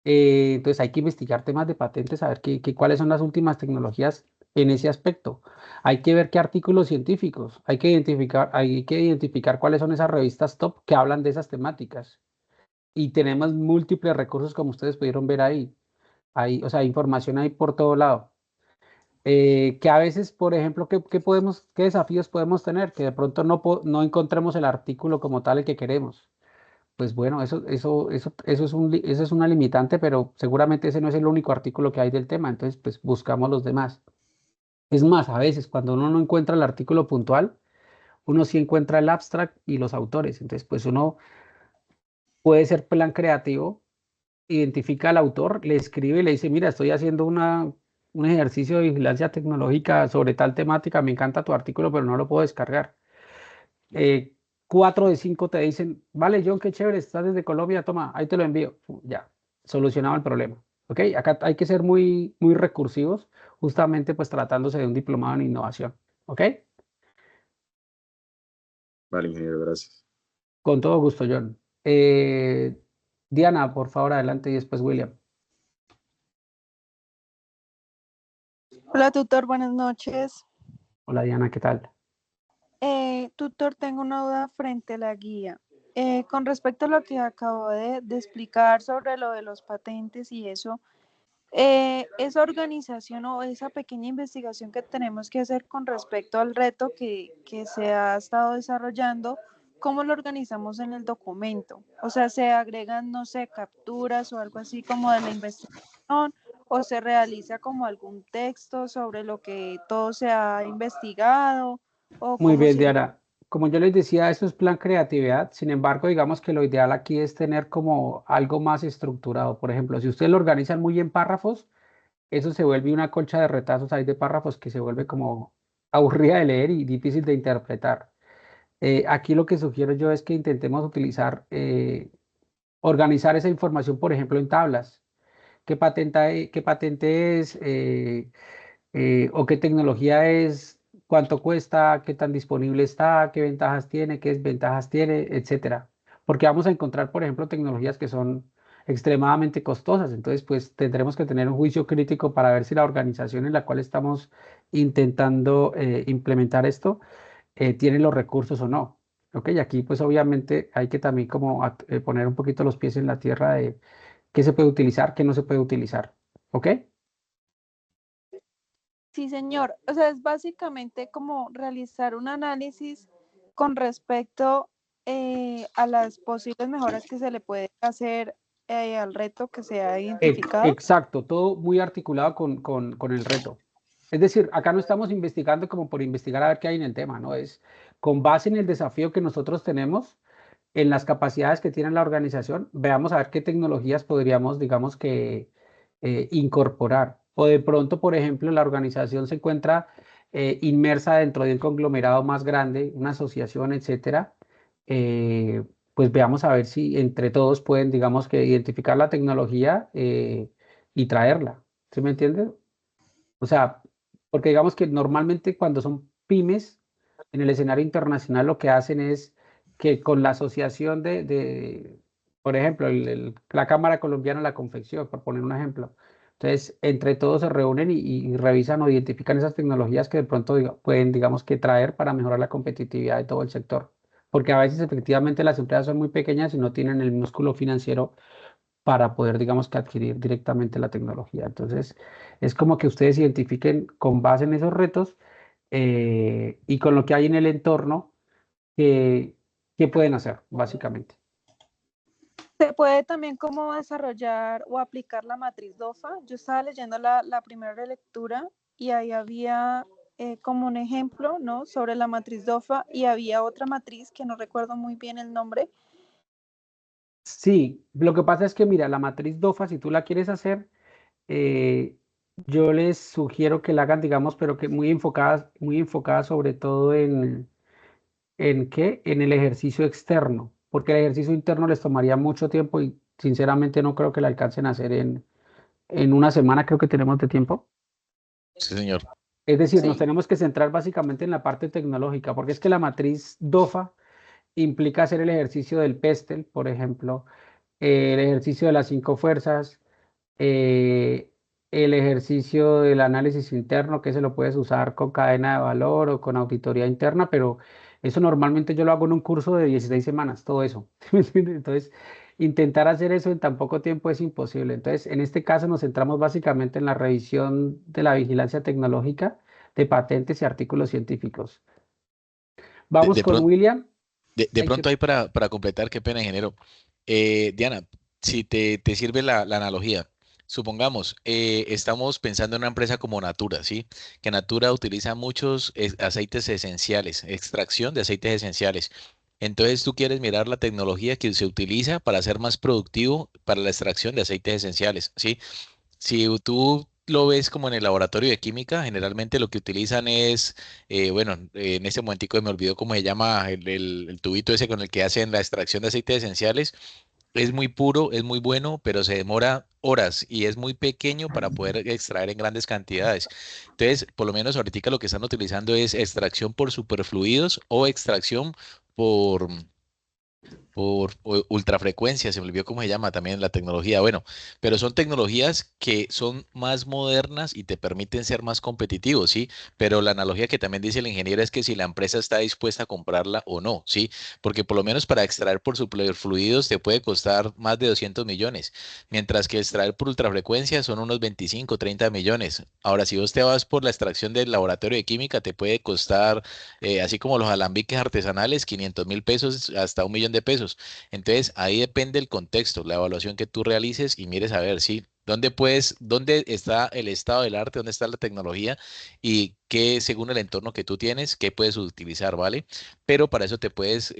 Entonces hay que investigar temas de patentes, saber cuáles son las últimas tecnologías en ese aspecto. Hay que ver qué artículos científicos, hay que identificar cuáles son esas revistas top que hablan de esas temáticas. Y tenemos múltiples recursos como ustedes pudieron ver ahí. O sea, información ahí por todo lado. Que a veces, por ejemplo, qué desafíos podemos tener? Que de pronto no encontremos el artículo como tal el que queremos. Pues bueno, eso es una limitante, pero seguramente ese no es el único artículo que hay del tema, entonces pues buscamos los demás. Es más, a veces cuando uno no encuentra el artículo puntual, uno sí encuentra el abstract y los autores, entonces pues uno puede ser plan creativo, identifica al autor, le escribe y le dice, mira, estoy haciendo un ejercicio de vigilancia tecnológica sobre tal temática, me encanta tu artículo, pero no lo puedo descargar. eh, 4 de 5 te dicen, vale, John, qué chévere, estás desde Colombia, toma, ahí te lo envío. Ya, solucionado el problema. ¿Ok? Acá hay que ser muy recursivos, justamente pues tratándose de un diplomado en innovación. ¿Ok? Vale, ingeniero, gracias. Con todo gusto, John. Diana, por favor, adelante y después William. Hola, tutor, buenas noches. Hola, Diana, ¿qué tal? Tutor, tengo una duda frente a la guía. Con respecto a lo que acabo de explicar sobre lo de los patentes y eso, esa organización o esa pequeña investigación que tenemos que hacer con respecto al reto que se ha estado desarrollando, ¿cómo lo organizamos en el documento? O sea, ¿se agregan, no sé, capturas o algo así como de la investigación? ¿O se realiza como algún texto sobre lo que todo se ha investigado? ¿O Muy cómo bien, sería? Diana. Como yo les decía, eso es plan creatividad. Sin embargo, digamos que lo ideal aquí es tener como algo más estructurado. Por ejemplo, si ustedes lo organizan muy en párrafos, eso se vuelve una colcha de retazos ahí de párrafos que se vuelve como aburrida de leer y difícil de interpretar. Aquí lo que sugiero yo es que intentemos utilizar, organizar esa información, por ejemplo, en tablas. Qué patente es? ¿O qué tecnología es? ¿Cuánto cuesta? ¿Qué tan disponible está? ¿Qué ventajas tiene? ¿Qué desventajas tiene? Etcétera. Porque vamos a encontrar, por ejemplo, tecnologías que son extremadamente costosas. Entonces, pues tendremos que tener un juicio crítico para ver si la organización en la cual estamos intentando implementar esto tiene los recursos o no. ¿Ok? Y aquí, pues obviamente hay que también como poner un poquito los pies en la tierra de qué se puede utilizar, qué no se puede utilizar. ¿Ok? Sí, señor. O sea, es básicamente como realizar un análisis con respecto a las posibles mejoras que se le puede hacer al reto que se ha identificado. Exacto, todo muy articulado con el reto. Es decir, acá no estamos investigando como por investigar a ver qué hay en el tema, ¿no? Es con base en el desafío que nosotros tenemos, en las capacidades que tiene la organización, veamos a ver qué tecnologías podríamos, digamos que, incorporar. O de pronto, por ejemplo, la organización se encuentra inmersa dentro de un conglomerado más grande, una asociación, etcétera. eh, pues veamos a ver si entre todos pueden, digamos que, identificar la tecnología y traerla. ¿Sí me entiendes? O sea, porque digamos que normalmente cuando son pymes en el escenario internacional lo que hacen es que con la asociación por ejemplo, la Cámara Colombiana de la Confección, por poner un ejemplo. Entonces, entre todos se reúnen y revisan o identifican esas tecnologías que de pronto pueden, digamos que traer para mejorar la competitividad de todo el sector. Porque a veces efectivamente las empresas son muy pequeñas y no tienen el músculo financiero para poder, digamos que adquirir directamente la tecnología. Entonces, es como que ustedes identifiquen con base en esos retos y con lo que hay en el entorno, qué pueden hacer, básicamente. Se puede también como desarrollar o aplicar la matriz DOFA. Yo estaba leyendo la primera lectura y ahí había como un ejemplo, ¿no? Sobre la matriz DOFA y había otra matriz que no recuerdo muy bien el nombre. Sí, lo que pasa es que, mira, la matriz DOFA, si tú la quieres hacer, eh, yo les sugiero que la hagan, digamos, pero que muy enfocada sobre todo ¿en qué? En el ejercicio externo, porque el ejercicio interno les tomaría mucho tiempo y sinceramente no creo que la alcancen a hacer en una semana, creo que tenemos de tiempo. Sí, señor. Es decir, nos Sí. tenemos que centrar básicamente en la parte tecnológica, porque es que la matriz DOFA implica hacer el ejercicio del PESTEL, por ejemplo, el ejercicio de las 5 fuerzas, eh, el ejercicio del análisis interno, que se lo puedes usar con cadena de valor o con auditoría interna, pero eso normalmente yo lo hago en un curso de 16 semanas, todo eso. ¿Me entiendes? Entonces, intentar hacer eso en tan poco tiempo es imposible. Entonces, en este caso nos centramos básicamente en la revisión de la vigilancia tecnológica de patentes y artículos científicos. De, Vamos de con pronto, William. de Ay, pronto ahí para completar, qué pena, ingeniero. Diana, si te sirve la analogía, supongamos, estamos pensando en una empresa como Natura, ¿sí? Que Natura utiliza muchos aceites esenciales, extracción de aceites esenciales. Entonces tú quieres mirar la tecnología que se utiliza para ser más productivo para la extracción de aceites esenciales, ¿sí? Si tú lo ves como en el laboratorio de química, generalmente lo que utilizan es, bueno, en este momentico me olvidó cómo se llama el tubito ese con el que hacen la extracción de aceites esenciales. Es muy puro, es muy bueno, pero se demora horas y es muy pequeño para poder extraer en grandes cantidades. Entonces, por lo menos ahorita lo que están utilizando es extracción por superfluidos o extracción por ultrafrecuencia, se me olvidó cómo se llama también la tecnología. Bueno, pero son tecnologías que son más modernas y te permiten ser más competitivos, ¿sí? Pero la analogía que también dice el ingeniero es que si la empresa está dispuesta a comprarla o no, ¿sí? Porque por lo menos para extraer por superfluidos te puede costar más de 200 millones, mientras que extraer por ultrafrecuencia son unos 25, 30 millones. Ahora, si vos te vas por la extracción del laboratorio de química, te puede costar, así como los alambiques artesanales, 500.000 pesos hasta 1 millón de pesos. Entonces, ahí depende el contexto, la evaluación que tú realices y mires a ver, sí, dónde está el estado del arte, dónde está la tecnología y qué, según el entorno que tú tienes, qué puedes utilizar, ¿vale? Pero para eso te puedes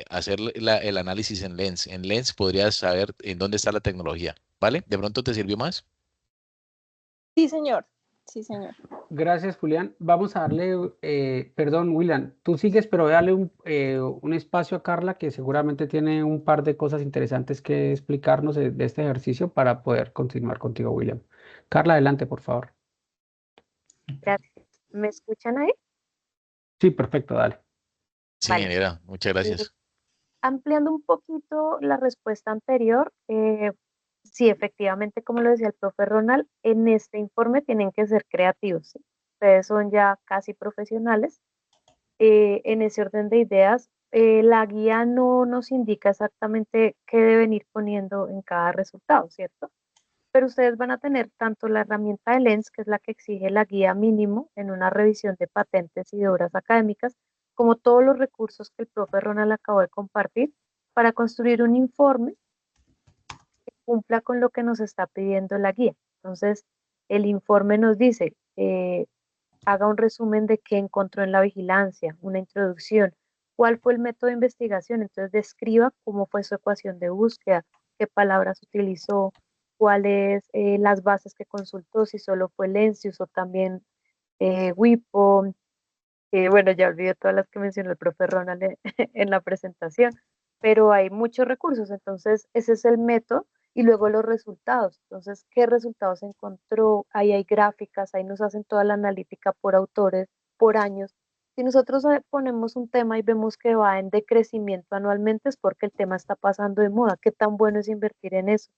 hacer el análisis en Lens. En Lens podrías saber en dónde está la tecnología, ¿vale? ¿De pronto te sirvió más? Sí, señor. Sí, señor. Gracias, Julián. Vamos a darle, perdón, William, tú sigues, pero dale un espacio a Carla, que seguramente tiene un par de cosas interesantes que explicarnos de este ejercicio para poder continuar contigo, William. Carla, adelante, por favor. Gracias. ¿Me escuchan ahí? Sí, perfecto, dale. Sí, Vale. ingeniera, muchas gracias. Ampliando un poquito la respuesta anterior, sí, efectivamente, como lo decía el profe Ronald, en este informe tienen que ser creativos, ¿sí? Ustedes son ya casi profesionales. En ese orden de ideas, la guía no nos indica exactamente qué deben ir poniendo en cada resultado, ¿cierto? Pero ustedes van a tener tanto la herramienta de Lens, que es la que exige la guía mínimo en una revisión de patentes y de obras académicas, como todos los recursos que el profe Ronald acabó de compartir para construir un informe que cumpla con lo que nos está pidiendo la guía. Entonces, el informe nos dice, haga un resumen de qué encontró en la vigilancia, una introducción, cuál fue el método de investigación, entonces describa cómo fue su ecuación de búsqueda, qué palabras utilizó, cuáles las bases que consultó, si solo fue Lencius o también WIPO, bueno, ya olvidé todas las que mencionó el profe Ronald en la presentación, pero hay muchos recursos, entonces ese es el método y luego los resultados. Entonces, ¿qué resultados encontró? Ahí hay gráficas, ahí nos hacen toda la analítica por autores, por años. Si nosotros ponemos un tema y vemos que va en decrecimiento anualmente, es porque el tema está pasando de moda. ¿Qué tan bueno es invertir en eso?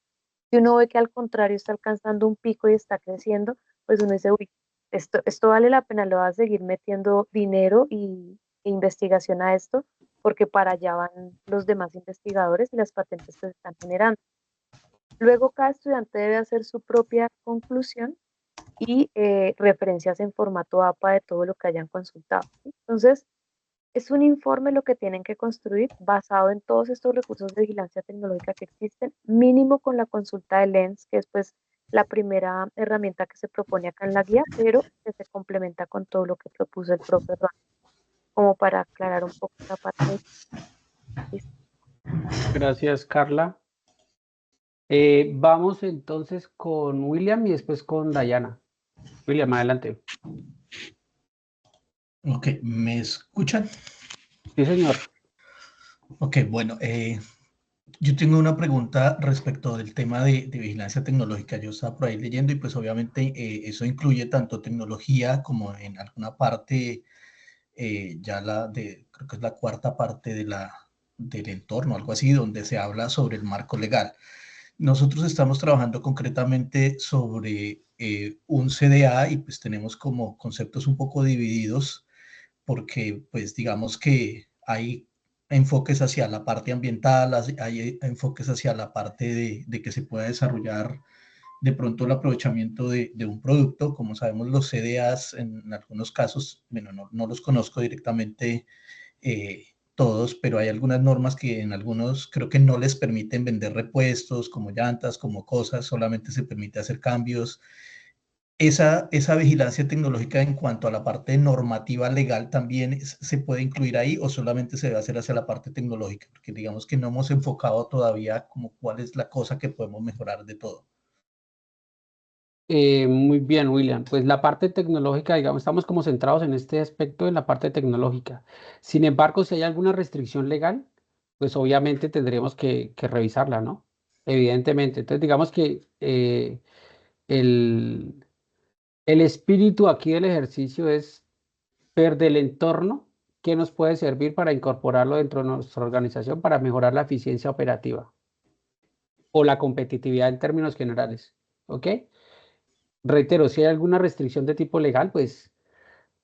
Si uno ve que al contrario está alcanzando un pico y está creciendo, pues uno dice, uy, esto vale la pena, le va a seguir metiendo dinero e investigación a esto, porque para allá van los demás investigadores y las patentes que se están generando. Luego, cada estudiante debe hacer su propia conclusión y referencias en formato APA de todo lo que hayan consultado, ¿sí? Entonces, es un informe lo que tienen que construir basado en todos estos recursos de vigilancia tecnológica que existen, mínimo con la consulta de Lens, que es pues la primera herramienta que se propone acá en la guía, pero que se complementa con todo lo que propuso el profe Ron, como para aclarar un poco esa parte. Gracias, Carla. Vamos entonces con William y después con Dayana. William, adelante. Ok, ¿me escuchan? Sí, señor. Ok, bueno, yo tengo una pregunta respecto del tema de vigilancia tecnológica. Yo estaba por ahí leyendo y pues obviamente eso incluye tanto tecnología como en alguna parte, creo que es la cuarta parte del entorno, algo así, donde se habla sobre el marco legal. Nosotros estamos trabajando concretamente sobre un CDA y pues tenemos como conceptos un poco divididos porque pues digamos que hay enfoques hacia la parte ambiental, hay enfoques hacia la parte de que se pueda desarrollar de pronto el aprovechamiento de un producto. Como sabemos, los CDAs en algunos casos, bueno, no los conozco directamente todos, pero hay algunas normas que en algunos creo que no les permiten vender repuestos como llantas, como cosas, solamente se permite hacer cambios. Esa vigilancia tecnológica en cuanto a la parte normativa legal también se puede incluir ahí o solamente se debe hacer hacia la parte tecnológica, porque digamos que no hemos enfocado todavía como cuál es la cosa que podemos mejorar de todo. Muy bien, William. Pues la parte tecnológica, digamos, estamos como centrados en este aspecto en la parte tecnológica. Sin embargo, si hay alguna restricción legal, pues obviamente tendremos que revisarla, ¿no? Evidentemente. Entonces, digamos que el, el espíritu aquí del ejercicio es ver del entorno que nos puede servir para incorporarlo dentro de nuestra organización para mejorar la eficiencia operativa o la competitividad en términos generales. ¿Ok? Reitero, si hay alguna restricción de tipo legal, pues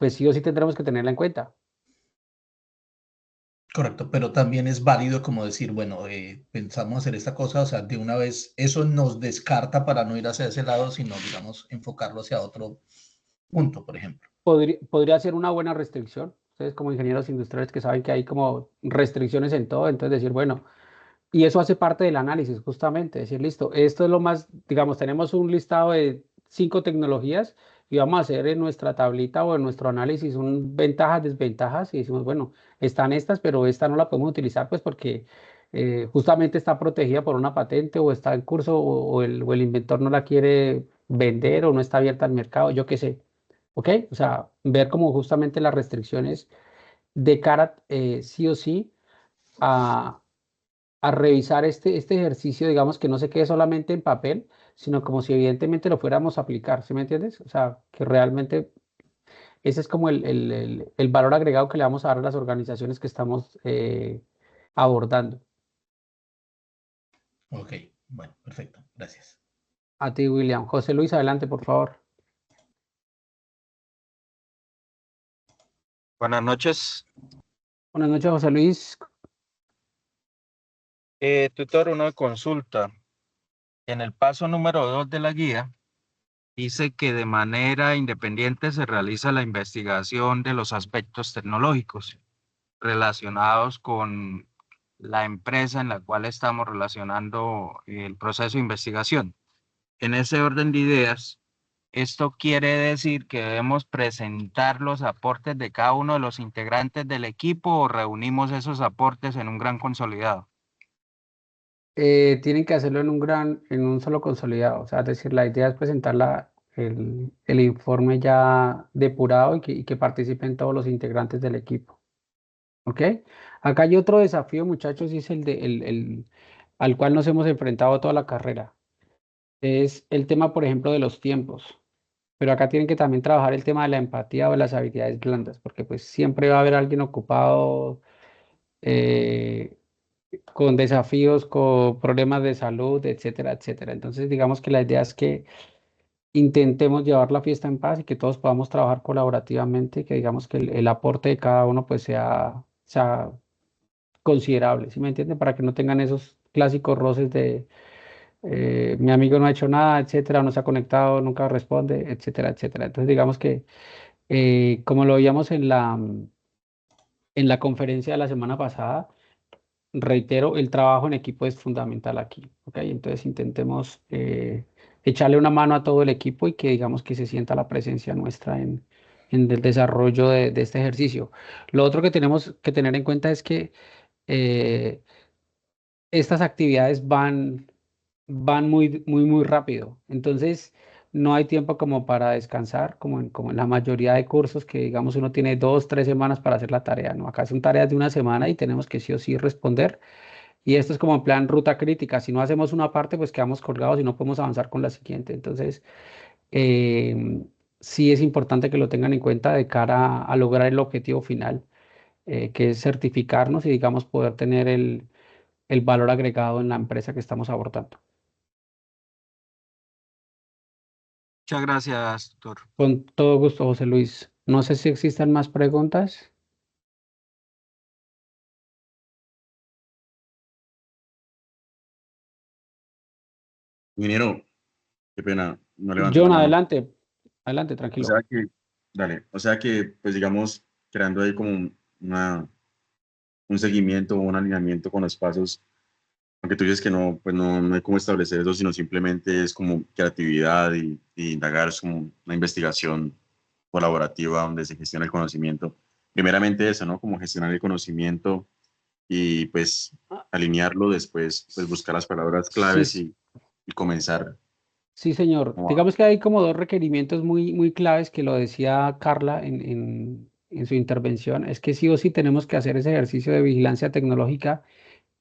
sí o sí tendremos que tenerla en cuenta. Correcto, pero también es válido como decir, bueno, pensamos hacer esta cosa, o sea, de una vez eso nos descarta para no ir hacia ese lado, sino, digamos, enfocarlo hacia otro punto, por ejemplo. Podría ser una buena restricción. Ustedes como ingenieros industriales que saben que hay como restricciones en todo, entonces decir, bueno, y eso hace parte del análisis, justamente, decir, listo, esto es lo más, digamos, tenemos un listado de 5 tecnologías y vamos a hacer en nuestra tablita o en nuestro análisis un ventajas, desventajas y decimos, bueno, están estas, pero esta no la podemos utilizar pues porque justamente está protegida por una patente o está en curso o el inventor no la quiere vender o no está abierta al mercado, yo qué sé. ¿Ok? O sea, ver como justamente las restricciones de cara sí o sí a, a revisar este ejercicio, digamos, que no se quede solamente en papel, sino como si evidentemente lo fuéramos a aplicar, ¿sí me entiendes? O sea, que realmente ese es como el valor agregado que le vamos a dar a las organizaciones que estamos abordando. Ok, bueno, perfecto, gracias. A ti, William. José Luis, adelante, por favor. Buenas noches. Buenas noches, José Luis. Tutor, una consulta. En el paso número 2 de la guía, dice que de manera independiente se realiza la investigación de los aspectos tecnológicos relacionados con la empresa en la cual estamos relacionando el proceso de investigación. En ese orden de ideas, esto quiere decir que debemos presentar los aportes de cada uno de los integrantes del equipo o reunimos esos aportes en un gran consolidado. Tienen que hacerlo en un solo consolidado. O sea, es decir, la idea es presentar el informe ya depurado y que participen todos los integrantes del equipo. ¿Ok? Acá hay otro desafío, muchachos, y es al cual nos hemos enfrentado toda la carrera. Es el tema, por ejemplo, de los tiempos. Pero acá tienen que también trabajar el tema de la empatía o de las habilidades blandas, porque pues siempre va a haber alguien ocupado eh, con desafíos, con problemas de salud, etcétera, etcétera. Entonces, digamos que la idea es que intentemos llevar la fiesta en paz y que todos podamos trabajar colaborativamente, que digamos que el aporte de cada uno pues sea considerable, ¿sí me entienden? Para que no tengan esos clásicos roces de mi amigo no ha hecho nada, etcétera, no se ha conectado, nunca responde, etcétera, etcétera. Entonces, digamos que como lo veíamos en la conferencia de la semana pasada, reitero, el trabajo en equipo es fundamental aquí, ¿ok? Entonces intentemos echarle una mano a todo el equipo y que digamos que se sienta la presencia nuestra en el desarrollo de este ejercicio. Lo otro que tenemos que tener en cuenta es que eh, estas actividades van muy rápido. Entonces, no hay tiempo como para descansar, como en la mayoría de cursos que, digamos, uno tiene 2, 3 semanas para hacer la tarea, ¿no? Acá son tareas de una semana y tenemos que sí o sí responder. Y esto es como en plan ruta crítica. Si no hacemos una parte, pues quedamos colgados y no podemos avanzar con la siguiente. Entonces, sí es importante que lo tengan en cuenta de cara a lograr el objetivo final, que es certificarnos y, digamos, poder tener el valor agregado en la empresa que estamos abordando. Muchas gracias, doctor. Con todo gusto, José Luis. No sé si existan más preguntas. Ingeniero, qué pena, no levantó la John, mano. adelante. Adelante, O tranquilo. sea que, dale, o sea que, pues digamos, creando ahí como un seguimiento o un alineamiento con los pasos, aunque tú dices que no, pues no hay cómo establecer eso, sino simplemente es como creatividad y indagar, es como una investigación colaborativa donde se gestiona el conocimiento. Primeramente eso, ¿no? Como gestionar el conocimiento y pues alinearlo, después pues buscar las palabras Sí, claves y comenzar. sí, señor. Como Digamos que hay como dos requerimientos muy claves que lo decía Carla en su intervención. Es que sí o sí tenemos que hacer ese ejercicio de vigilancia tecnológica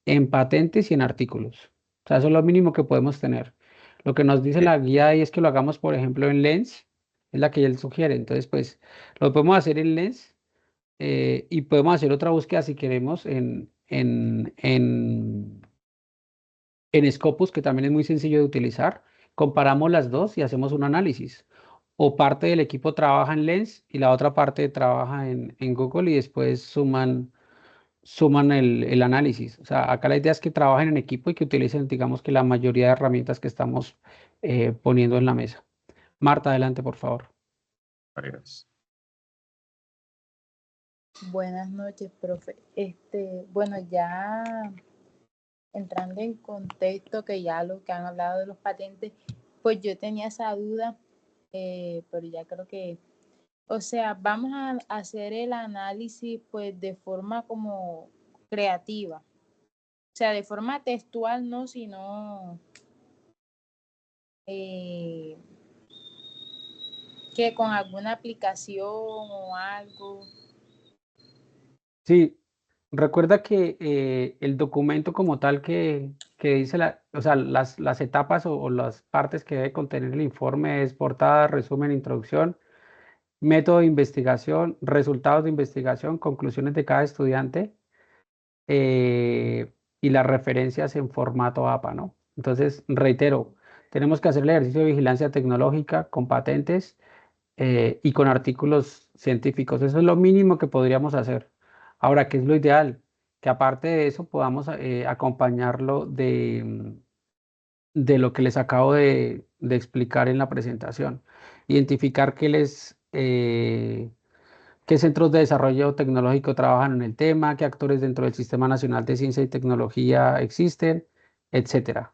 en patentes y en artículos. O sea, eso es lo mínimo que podemos tener. Lo que nos dice la guía ahí es que lo hagamos, por ejemplo, en Lens, es la que él sugiere. Entonces, pues, lo podemos hacer en Lens y podemos hacer otra búsqueda si queremos en Scopus, que también es muy sencillo de utilizar. Comparamos las dos y hacemos un análisis. O parte del equipo trabaja en Lens y la otra parte trabaja en Google y después suman el análisis. O sea, acá la idea es que trabajen en equipo y que utilicen, digamos que la mayoría de herramientas que estamos poniendo en la mesa. Marta, adelante, por favor. tareas. Buenas noches, profe. Bueno, ya entrando en contexto, que ya lo que han hablado de los patentes, pues yo tenía esa duda, pero ya creo que, o sea, vamos a hacer el análisis pues de forma como creativa. O sea, de forma textual no, sino que con alguna aplicación o algo. Sí, recuerda que el documento como tal que dice o sea, las etapas o las partes que debe contener el informe es portada, resumen, introducción, método de investigación, resultados de investigación, conclusiones de cada estudiante y las referencias en formato APA, ¿no? Entonces, reitero, tenemos que hacer el ejercicio de vigilancia tecnológica con patentes y con artículos científicos. Eso es lo mínimo que podríamos hacer. Ahora, ¿qué es lo ideal? Que aparte de eso podamos acompañarlo de lo que les acabo de explicar en la presentación. Identificar qué centros de desarrollo tecnológico trabajan en el tema, qué actores dentro del Sistema Nacional de Ciencia y Tecnología existen, etcétera.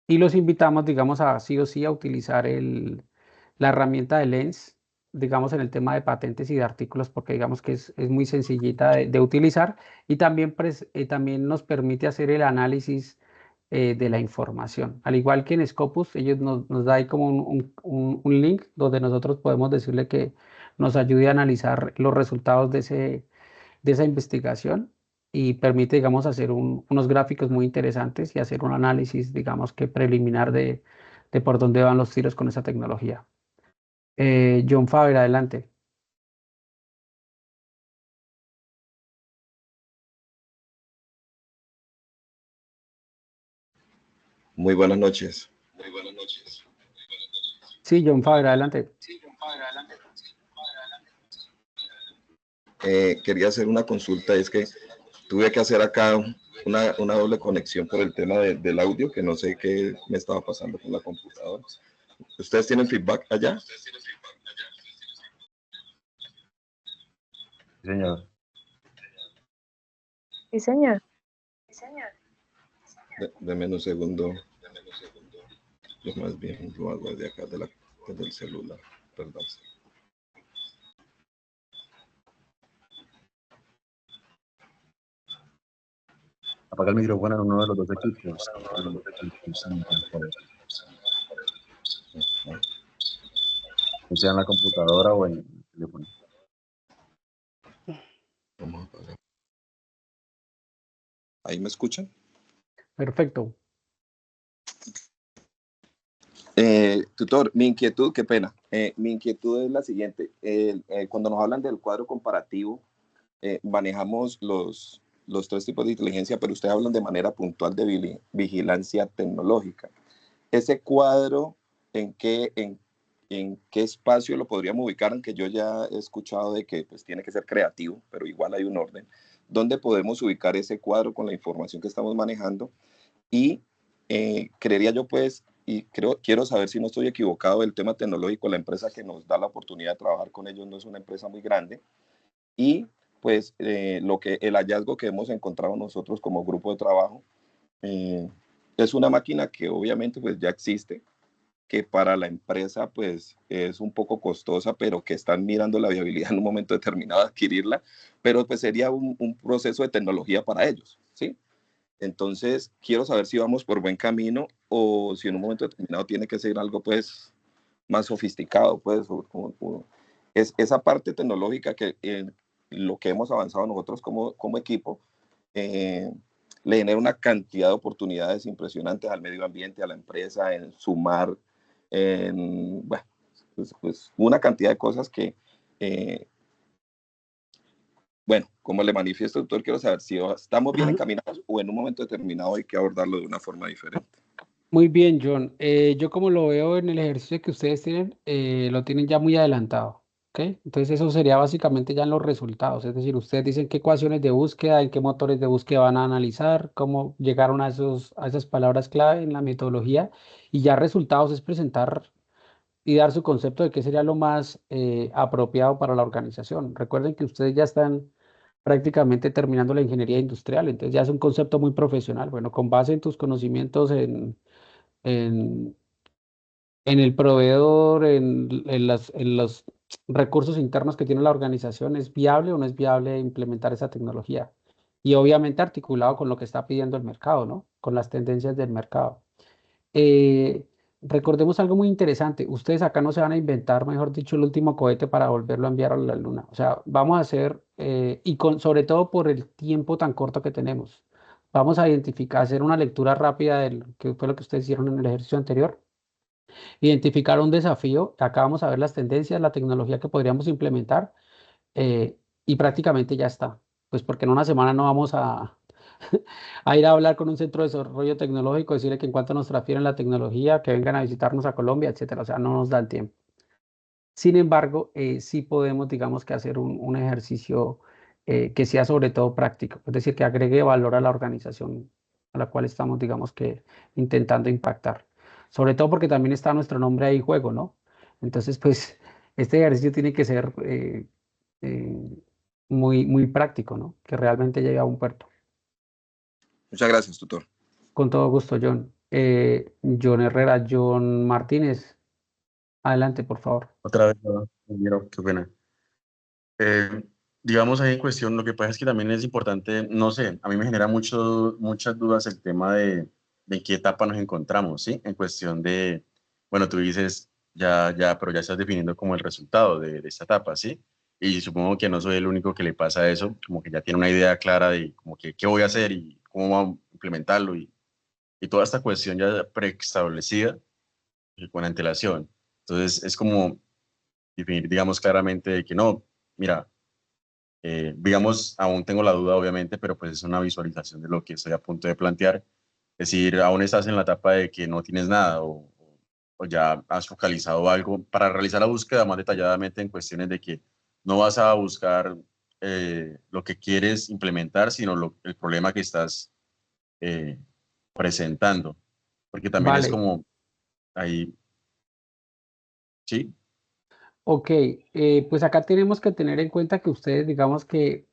Y los invitamos, digamos, a sí o sí a utilizar la herramienta de Lens, digamos, en el tema de patentes y de artículos, porque digamos que es muy sencillita de utilizar y también, también nos permite hacer el análisis de la información. Al igual que en Scopus, ellos nos da ahí como un link donde nosotros podemos decirle que nos ayude a analizar los resultados de esa investigación y permite, digamos, hacer unos gráficos muy interesantes y hacer un análisis, digamos, que preliminar de por dónde van los tiros con esa tecnología. John Faber, adelante. Muy buenas noches. Sí, John Faber, adelante. Quería hacer una consulta, es que tuve que hacer acá una doble conexión por el tema del audio, que no sé qué me estaba pasando con la computadora. ¿Ustedes tienen feedback allá? Señor. Sí, señor. Deme un segundo. Yo más bien lo hago de acá, desde el celular. Perdón. Apaga el micrófono en uno de los dos equipos. Sea en la computadora o en el teléfono. Vamos a apagar. ¿Ahí me escuchan? Perfecto. Tutor, mi inquietud, qué pena. Mi inquietud es la siguiente. Cuando nos hablan del cuadro comparativo, manejamos los 3 tipos de inteligencia, pero ustedes hablan de manera puntual de vigilancia tecnológica. Ese cuadro, ¿en qué espacio lo podríamos ubicar? Aunque yo ya he escuchado de que pues, tiene que ser creativo, pero igual hay un orden. ¿Dónde podemos ubicar ese cuadro con la información que estamos manejando? Y creería yo, pues, y quiero saber si no estoy equivocado, el tema tecnológico, la empresa que nos da la oportunidad de trabajar con ellos no es una empresa muy grande. Y pues el hallazgo que hemos encontrado nosotros como grupo de trabajo es una máquina que obviamente pues ya existe, que para la empresa pues es un poco costosa, pero que están mirando la viabilidad en un momento determinado de adquirirla, pero pues sería un proceso de tecnología para ellos, ¿sí? Entonces quiero saber si vamos por buen camino o si en un momento determinado tiene que ser algo pues más sofisticado, pues, es esa parte tecnológica que lo que hemos avanzado nosotros como equipo le genera una cantidad de oportunidades impresionantes al medio ambiente, a la empresa, en sumar, bueno, pues una cantidad de cosas que, bueno, como le manifiesto, doctor, quiero saber si estamos bien encaminados o en un momento determinado hay que abordarlo de una forma diferente. Muy bien, John. Yo como lo veo en el ejercicio que ustedes tienen, lo tienen ya muy adelantado. ¿Ok? Entonces eso sería básicamente ya en los resultados. Es decir, ustedes dicen qué ecuaciones de búsqueda, en qué motores de búsqueda van a analizar, cómo llegaron a esas palabras clave en la metodología. Y ya resultados es presentar y dar su concepto de qué sería lo más apropiado para la organización. Recuerden que ustedes ya están prácticamente terminando la ingeniería industrial, entonces ya es un concepto muy profesional. Bueno, con base en tus conocimientos en, en el proveedor, en los recursos internos que tiene la organización, ¿es viable o no es viable implementar esa tecnología? Y obviamente articulado con lo que está pidiendo el mercado, ¿no? Con las tendencias del mercado. recordemos algo muy interesante. Ustedes acá no se van a inventar, mejor dicho, el último cohete para volverlo a enviar a la luna. O sea, vamos a hacer, sobre todo por el tiempo tan corto que tenemos, vamos a identificar, hacer una lectura rápida del que fue lo que ustedes hicieron en el ejercicio anterior, identificar un desafío. Acá vamos a ver las tendencias, la tecnología que podríamos implementar, eh, y prácticamente ya está. Pues porque en una semana no vamos a ir a hablar con un centro de desarrollo tecnológico, decirle que en cuanto nos transfieren la tecnología, que vengan a visitarnos a Colombia, etcétera. O sea, no nos da el tiempo. Sin embargo, sí podemos, digamos, que hacer un ejercicio que sea sobre todo práctico, es decir, que agregue valor a la organización a la cual estamos, digamos, que intentando impactar. Sobre todo porque también está nuestro nombre ahí en juego, ¿no? Entonces, pues, este ejercicio tiene que ser eh, muy práctico, ¿no? Que realmente llegue a un puerto. Muchas gracias, tutor. Con todo gusto, John. John Herrera, John Martínez, adelante, por favor. Otra vez, ¿no? Ingeniero, qué pena. Digamos ahí en cuestión, lo que pasa es que también es importante, no sé, a mí me genera muchas dudas el tema de en qué etapa nos encontramos, ¿sí? En cuestión de, bueno, tú dices, pero ya estás definiendo como el resultado de esta etapa, ¿sí? Y supongo que no soy el único que le pasa eso, como que ya tiene una idea clara de como que qué voy a hacer y cómo voy a implementarlo y toda esta cuestión ya preestablecida y con antelación. Entonces es como definir, digamos, claramente de que no, mira, digamos, aún tengo la duda, obviamente, pero pues es una visualización de lo que estoy a punto de plantear. Es decir, aún estás en la etapa de que no tienes nada o ya has focalizado algo para realizar la búsqueda más detalladamente en cuestiones de que no vas a buscar lo que quieres implementar, sino el problema que estás eh, presentando. Porque también es Vale, como ahí, ¿sí? ok. Pues acá tenemos que tener en cuenta que ustedes, digamos que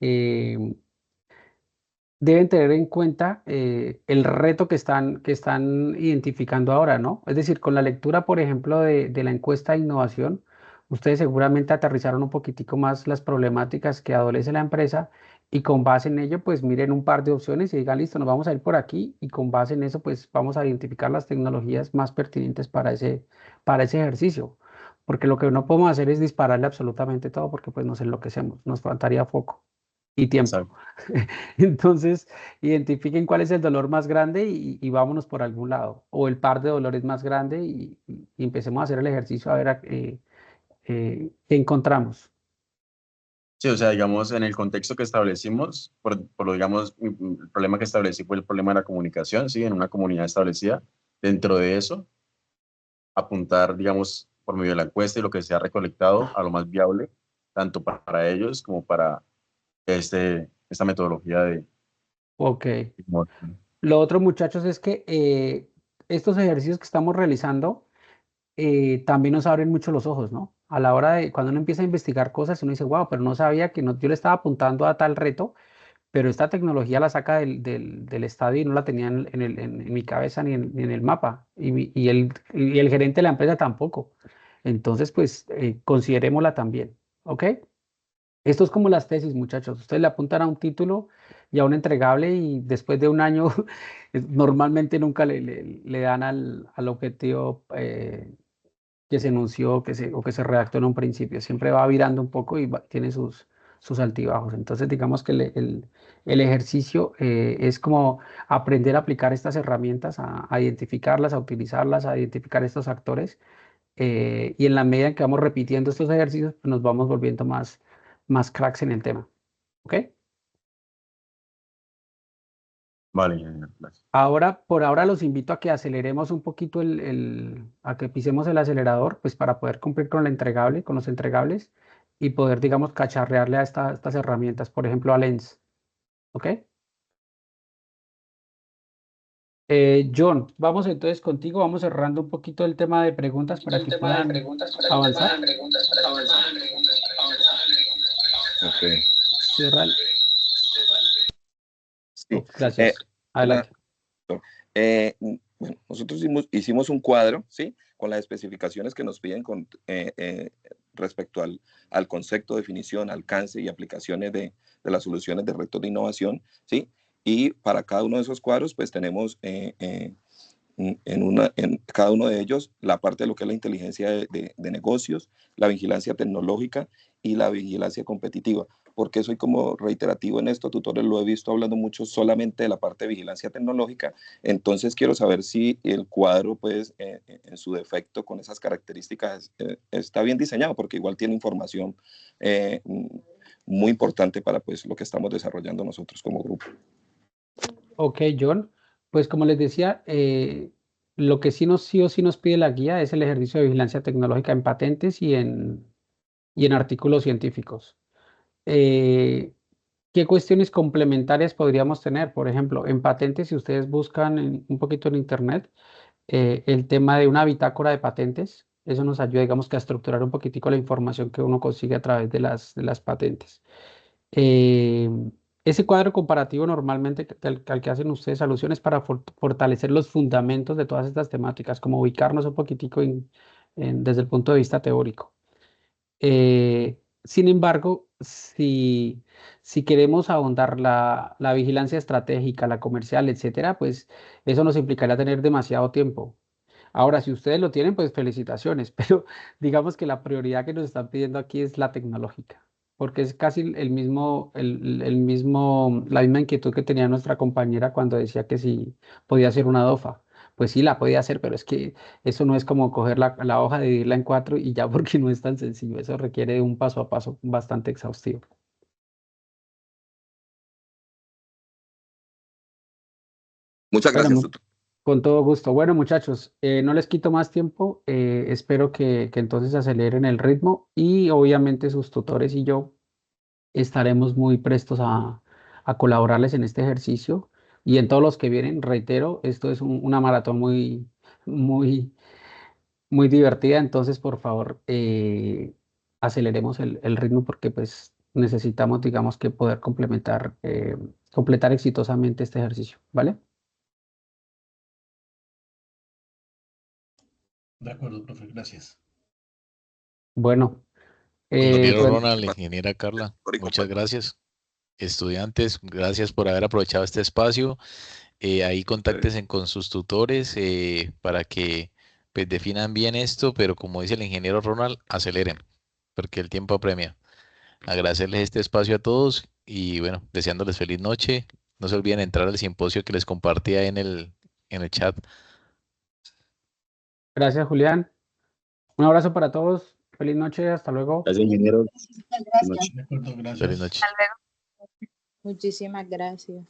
deben tener en cuenta el reto que están identificando ahora, ¿no? Es decir, con la lectura, por ejemplo, de la encuesta de innovación, ustedes seguramente aterrizaron un poquitico más las problemáticas que adolece la empresa y con base en ello, pues miren un par de opciones y digan, listo, nos vamos a ir por aquí y con base en eso, pues vamos a identificar las tecnologías más pertinentes para ese ejercicio. Porque lo que no podemos hacer es dispararle absolutamente todo porque pues nos enloquecemos, nos faltaría foco y tiempo. Exacto. Entonces, identifiquen cuál es el dolor más grande y vámonos por algún lado, o el par de dolores más grande y empecemos a hacer el ejercicio a ver qué encontramos. Sí, o sea, digamos, en el contexto que establecimos, por lo, digamos, el problema que establecí fue el problema de la comunicación, ¿sí? En una comunidad establecida. Dentro de eso, apuntar, digamos, por medio de la encuesta y lo que se ha recolectado a lo más viable, tanto para ellos como para esta metodología de... Ok. Lo otro, muchachos, es que estos ejercicios que estamos realizando también nos abren mucho los ojos, ¿no? A la hora de cuando uno empieza a investigar cosas, uno dice, wow, pero no sabía que no, yo le estaba apuntando a tal reto, pero esta tecnología la saca del estadio y no la tenía en mi cabeza ni en el mapa, y el gerente de la empresa tampoco. Entonces, pues, considerémosla también, ¿ok? Esto es como las tesis, muchachos. Ustedes le apuntan a un título y a un entregable y después de un año normalmente nunca le dan al objetivo que se enunció o que se redactó en un principio. Siempre va virando un poco y tiene sus altibajos. Entonces, digamos que el ejercicio es como aprender a aplicar estas herramientas, a identificarlas, a utilizarlas, a identificar estos actores. Y en la medida en que vamos repitiendo estos ejercicios, pues nos vamos volviendo más cracks en el tema. ¿Ok? Vale, ingeniero, gracias. Ahora, por ahora los invito a que aceleremos un poquito a que pisemos el acelerador, pues para poder cumplir con con los entregables y poder, digamos, cacharrearle a estas herramientas, por ejemplo, a Lens. ¿Ok? John, vamos entonces contigo, vamos cerrando un poquito el tema de preguntas para que puedan avanzar. Ok. Cerrar. Sí. Gracias. Adelante. Bueno, nosotros hicimos un cuadro, ¿sí? Con las especificaciones que nos piden respecto al concepto, definición, alcance y aplicaciones de las soluciones de retos de innovación, ¿sí? Y para cada uno de esos cuadros, pues tenemos en cada uno de ellos la parte de lo que es la inteligencia de negocios, la vigilancia tecnológica y la vigilancia competitiva. ¿Por qué soy como reiterativo en esto, tutores? Lo he visto hablando mucho solamente de la parte de vigilancia tecnológica. Entonces quiero saber si el cuadro, pues, en su defecto, con esas características, está bien diseñado, porque igual tiene información muy importante para, pues, lo que estamos desarrollando nosotros como grupo. Ok, John. Pues como les decía, lo que sí o sí nos pide la guía es el ejercicio de vigilancia tecnológica en patentes y en artículos científicos. ¿Qué cuestiones complementarias podríamos tener? Por ejemplo, en patentes, si ustedes buscan un poquito en internet, el tema de una bitácora de patentes, eso nos ayuda, digamos, que a estructurar un poquitico la información que uno consigue a través de las patentes. Eh, Ese cuadro comparativo normalmente al que hacen ustedes alusión es para fortalecer los fundamentos de todas estas temáticas, como ubicarnos un poquitico desde el punto de vista teórico. Sin embargo, si queremos ahondar la vigilancia estratégica, la comercial, etcétera, pues eso nos implicaría tener demasiado tiempo. Ahora, si ustedes lo tienen, pues felicitaciones, pero digamos que la prioridad que nos están pidiendo aquí es la tecnológica, porque es casi la misma inquietud que tenía nuestra compañera cuando decía que si podía hacer una DOFA. Pues sí, la podía hacer, pero es que eso no es como coger la hoja, dividirla en 4 y ya, porque no es tan sencillo. Eso requiere de un paso a paso bastante exhaustivo. Muchas Bueno, gracias, tutor. con todo gusto. Bueno, muchachos, no les quito más tiempo. Espero que entonces aceleren el ritmo y obviamente sus tutores y yo estaremos muy prestos a colaborarles en este ejercicio y en todos los que vienen. Reitero, esto es una maratón muy, muy divertida, entonces por favor aceleremos el ritmo porque pues necesitamos, digamos, que poder completar exitosamente este ejercicio, ¿vale? De acuerdo, profe, gracias. Bueno, Ingeniero pues Ronald, ingeniera Carla, muchas gracias. Estudiantes, gracias por haber aprovechado este espacio. Ahí contáctense con sus tutores para que pues, definan bien esto, pero como dice el ingeniero Ronald, aceleren, porque el tiempo apremia. Agradecerles este espacio a todos y bueno, deseándoles feliz noche. No se olviden entrar al simposio que les compartí ahí en el chat. gracias, Julián. Un abrazo para todos. Feliz noche. Hasta luego. Gracias, ingeniero. Muchas gracias. De acuerdo, Feliz gracias. noche. Muchísimas gracias.